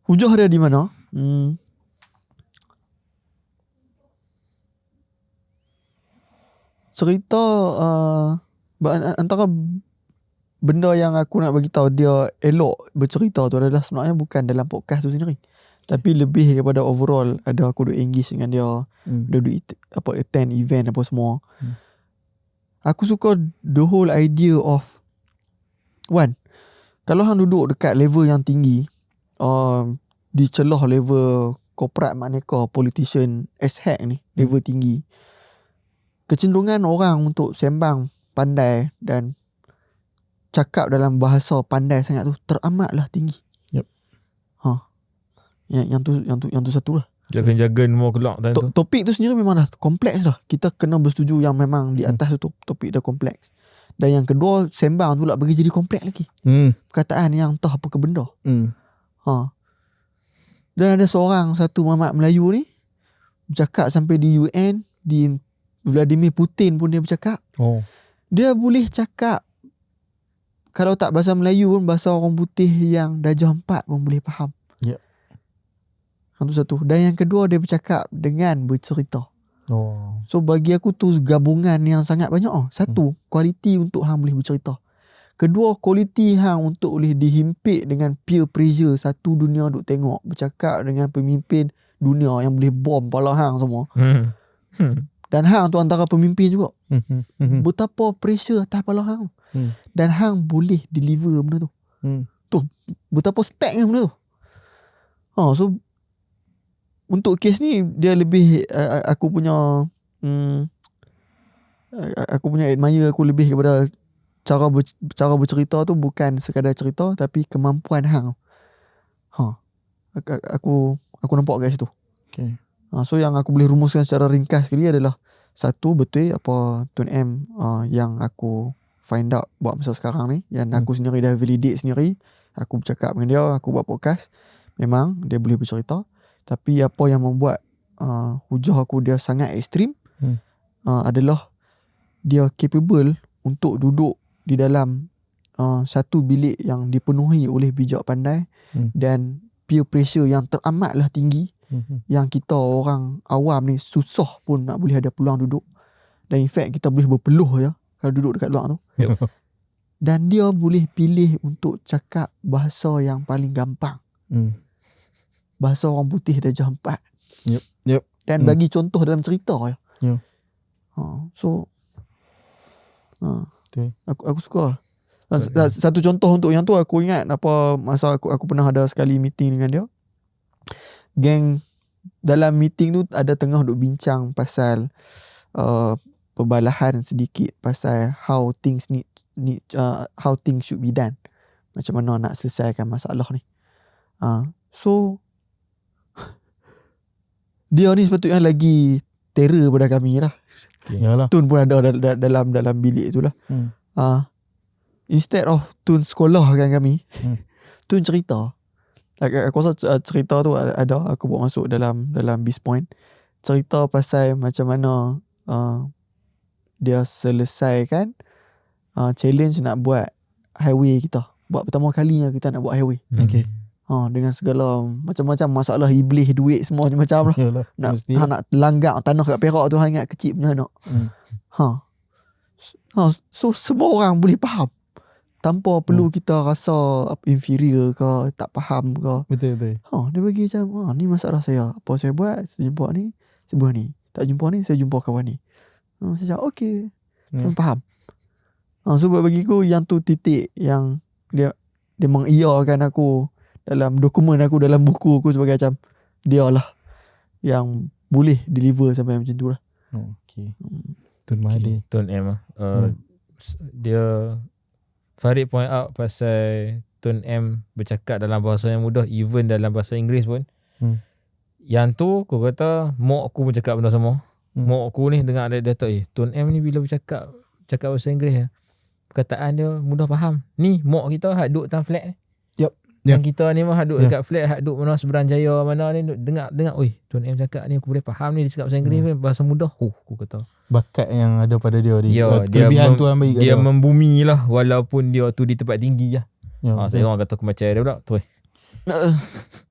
Speaker 1: Hujah dia di mana? Cerita antara benda yang aku nak bagi tahu dia elok bercerita tu adalah sebenarnya bukan dalam podcast tu sendiri, tapi lebih kepada overall ada aku duk engage dengan dia, dia duk attend event apa semua. Aku suka the whole idea of kalau hang duduk dekat level yang tinggi, di celah level corporate makneka politician hack ni, level tinggi, kecenderungan orang untuk sembang pandai dan cakap dalam bahasa pandai sangat tu teramatlah tinggi.
Speaker 3: Yep.
Speaker 1: Yang tu satu lah.
Speaker 2: Jaga semua kelak dan tu.
Speaker 1: Topik tu sendiri memang dah kompleks dah. Kita kena bersetuju yang memang di atas tu topik dah kompleks. Dan yang kedua, sembang tu pula bagi jadi kompleks lagi. Perkataan yang entah apa ke benda. Dan ada satu mamat Melayu ni bercakap sampai di UN, di Vladimir Putin pun dia bercakap. Dia boleh cakap, kalau tak bahasa Melayu pun bahasa orang putih yang darjah 4 pun boleh faham.
Speaker 3: Ya.
Speaker 1: Itu satu. Dan yang kedua, dia bercakap dengan bercerita. So bagi aku tu gabungan yang sangat banyak. Satu, kualiti untuk hang boleh bercerita. Kedua, kualiti hang untuk boleh dihimpit dengan peer pressure satu dunia duk tengok, bercakap dengan pemimpin dunia yang boleh bom kepala hang semua. Dan hang tu antara pemimpin juga. Betapa pressure atas kepala hang. Dan hang boleh deliver benda tu. Tu betapa stacknya benda tu. So untuk kes ni dia lebih aku punya admire aku lebih kepada cara bercerita tu bukan sekadar cerita, tapi kemampuan hang. Aku nampak kat situ.
Speaker 3: Okay.
Speaker 1: So yang aku boleh rumuskan secara ringkas sekali adalah, satu, betul apa Tun M yang aku find out buat masa sekarang ni, yang aku sendiri dah validate sendiri. Aku bercakap dengan dia, aku buat podcast, memang dia boleh bercerita. Tapi apa yang membuat hujah aku dia sangat ekstrim adalah dia capable untuk duduk di dalam satu bilik yang dipenuhi oleh bijak pandai dan peer pressure yang teramatlah tinggi, yang kita orang awam ni susah pun nak boleh ada peluang duduk. Dan in fact kita boleh berpeluh je kalau duduk dekat luar tu. Dan dia boleh pilih untuk cakap bahasa yang paling gampang, bahasa orang putih darjah 4.
Speaker 3: Yep.
Speaker 1: Dan bagi contoh dalam cerita je. So aku suka. Satu contoh untuk yang tu, aku ingat apa masa aku pernah ada sekali meeting dengan dia. Geng dalam meeting tu ada tengah duk bincang pasal perbalahan sedikit pasal how things how things should be done. Macam mana nak selesaikan masalah ni. So dia ni sepatutnya lagi terror pada kami lah.
Speaker 3: Yalah.
Speaker 1: Tun pun ada dalam bilik tu lah. Instead of Tun sekolah kan kami, Tun cerita. Aku rasa cerita tu ada, aku buat masuk dalam Beast Point. Cerita pasal macam mana dia selesaikan challenge nak buat highway kita. Buat pertama kalinya kita nak buat highway.
Speaker 3: Okay.
Speaker 1: Dengan segala macam-macam masalah iblis, duit semua macam-macam lah.
Speaker 3: Yalah,
Speaker 1: nak langgar tanah kat Perak tu ingat kecil punya nak. So semua orang boleh faham tanpa perlu kita rasa inferior ke, tak faham ke.
Speaker 3: Betul.
Speaker 1: Dia bagi macam ni masalah saya. Apa saya buat, saya jumpa ni, saya buat ni. Tak jumpa ni, saya jumpa kawan ni. Saya cakap okey. Faham. So bagi aku yang tu titik yang dia mengiyakan aku dalam dokumen aku, dalam buku aku sebagai macam dia lah yang boleh deliver sampai macam tu lah.
Speaker 3: Okay. Tun Mahathir.
Speaker 2: Tun M lah. Dia Farid point out pasal Tun M bercakap dalam bahasa yang mudah, even dalam bahasa Inggeris pun. Yang tu aku kata mak aku pun cakap benda sama. Mak aku ni dengar dia kata Tun M ni bila bercakap bahasa Inggeris perkataan dia mudah faham. Ni mak kita hak duduk dalam flat ni. Yang kita ni mah duduk dekat flat, hak duduk mana Seberanjaya mana ni, dengar Tun M cakap ni aku boleh faham ni, dia cakap bahasa Inggeris bahasa mudah. Aku kata
Speaker 3: bakat yang ada pada dia ni.
Speaker 2: Kelebihan tu ambil dia membumi lah, walaupun dia tu di tempat tinggi lah. Saya orang kata aku macam dia pula tu.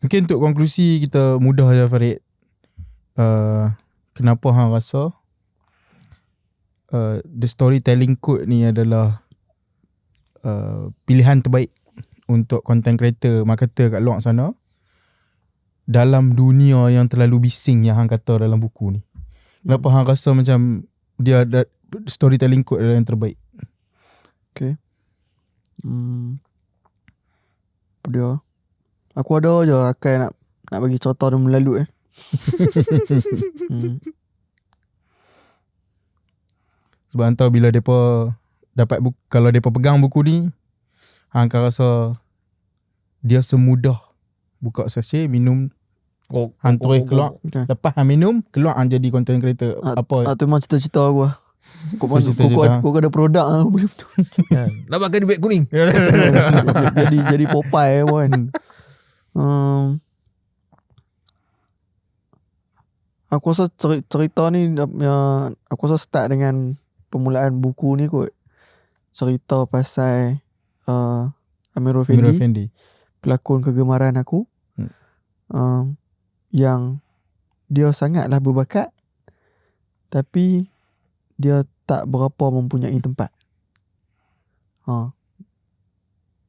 Speaker 3: Mungkin untuk konklusi kita mudah je Farid. Kenapa hang rasa the storytelling code ni adalah pilihan terbaik untuk content creator, marketer kat luar sana dalam dunia yang terlalu bising yang hang kata dalam buku ni? Kenapa hang rasa macam dia ada storytelling code adalah yang terbaik?
Speaker 1: Okay. Dia aku ada je akan nak bagi cerita dia melalut
Speaker 3: Sebab entah bila depa dapat buku, kalau depa pegang buku ni, hang akan rasa dia semudah buka sachet, minum, hang terus keluar. Lepas hang minum, keluar hang jadi content creator. Apa?
Speaker 1: Tu memang cita-cita aku lah. Kau ada produk lah.
Speaker 2: Nak pakai di beg kuning.
Speaker 1: jadi Popeye kan. Aku rasa cerita ni, aku rasa start dengan permulaan buku ni kot. Cerita pasal Amirul Fendi, pelakon kegemaran aku, yang dia sangatlah berbakat tapi dia tak berapa mempunyai tempat.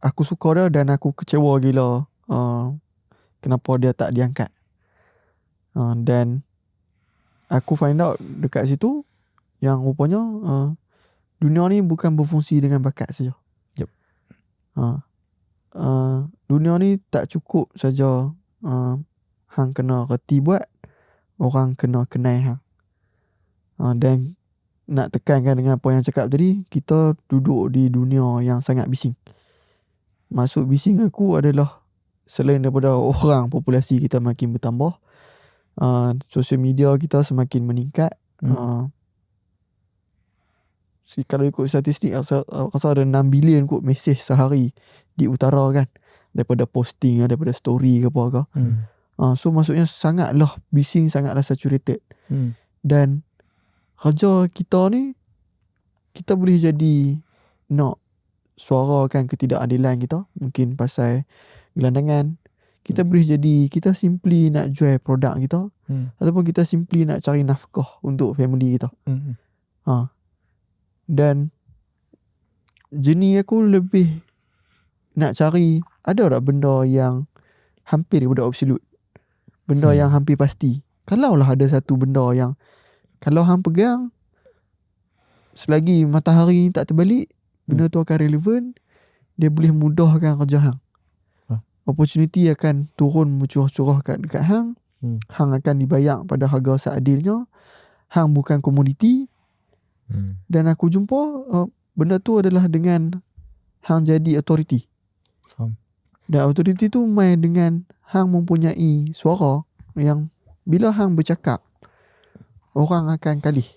Speaker 1: Aku suka dia dan aku kecewa gila kenapa dia tak diangkat. Dan aku find out dekat situ yang rupanya dunia ni bukan berfungsi dengan bakat saja. Dunia ni tak cukup saja hang kena reti buat, orang kena kenal hang. Dan nak tekankan dengan apa yang cakap tadi, kita duduk di dunia yang sangat bising. Maksud bising aku adalah selain daripada orang, populasi kita makin bertambah, social media kita semakin meningkat. Kalau ikut statistik, rasa ada 6 bilion kot mesej sehari di utara kan, daripada posting, daripada story ke apa ke. So maksudnya sangatlah bising, sangatlah saturated. Dan kerja kita ni, kita boleh jadi nak suarakan ketidakadilan kita, mungkin pasal gelandangan. Kita boleh jadi, kita simply nak jual produk kita, ataupun kita simply nak cari nafkah untuk family kita. Dan jenis aku lebih nak cari, ada tak benda yang hampir daripada absolute, benda yang hampir pasti. Kalau lah ada satu benda yang kalau hang pegang, selagi matahari tak terbalik, benda tu akan relevan, dia boleh mudahkan kerja hang. Opportunity akan turun mencurah-curah dekat hang. Hang akan dibayar pada harga seadilnya. Hang bukan komoditi. Dan aku jumpa benda tu adalah dengan hang jadi authority.
Speaker 3: Faham.
Speaker 1: Dan authority tu main dengan hang mempunyai suara yang bila hang bercakap, orang akan kalih.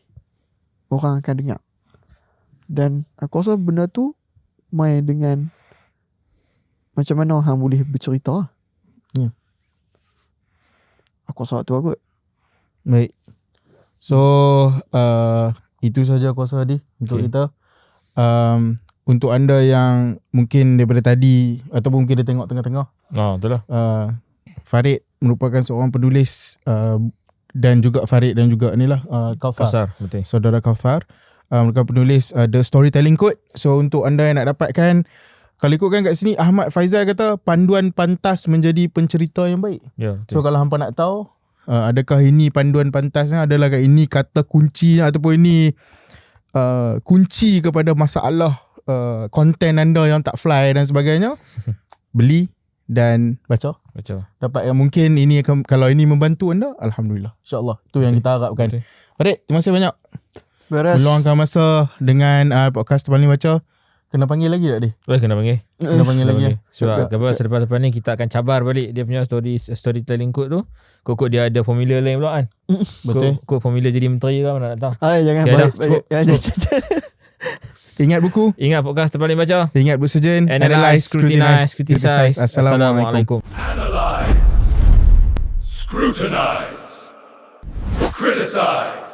Speaker 1: Orang akan dengar. Dan aku rasa benda tu main dengan macam mana hang boleh bercerita. Aku rasa tu kot.
Speaker 3: Baik. So itu saja aku rasa tadi untuk kita. Untuk anda yang mungkin daripada tadi ataupun mungkin dia tengok tengah-tengah.
Speaker 2: Betul lah.
Speaker 3: Farid merupakan seorang penulis dan juga Farid dan juga inilah
Speaker 2: Kauthar, betul.
Speaker 3: Saudara Kauthar merupakan penulis The Storytelling Code. So untuk anda yang nak dapatkan, kalau ikutkan kat sini Ahmad Faizal kata panduan pantas menjadi pencerita yang baik.
Speaker 2: Ya,
Speaker 3: So kalau hampa nak tahu adakah ini panduan pantasnya, adalah ini kata kunci ataupun ini kunci kepada masalah konten anda yang tak fly dan sebagainya, beli dan baca. Dapat yang mungkin ini akan, kalau ini membantu anda, alhamdulillah, insyaAllah. Itu yang kita harapkan. Farid, terima kasih banyak meluangkan masa dengan podcast Terbalik Baca. Kena panggil lagi tak dia?
Speaker 2: Kena panggil.
Speaker 3: Kena panggil lagi.
Speaker 2: Sebab selepas-lepas ni kita akan cabar balik dia punya storytelling code tu. Kok dia ada formula lain pula kan.
Speaker 3: Betul.
Speaker 2: Kok formula jadi menteri ke mana tak tahu.
Speaker 1: Jangan
Speaker 3: Ingat buku,
Speaker 2: ingat podcast Terbalik Baca.
Speaker 3: ingat bersejen,
Speaker 2: Analyze, scrutinize, criticize.
Speaker 3: Assalamualaikum.
Speaker 4: Analyze, scrutinize, criticize.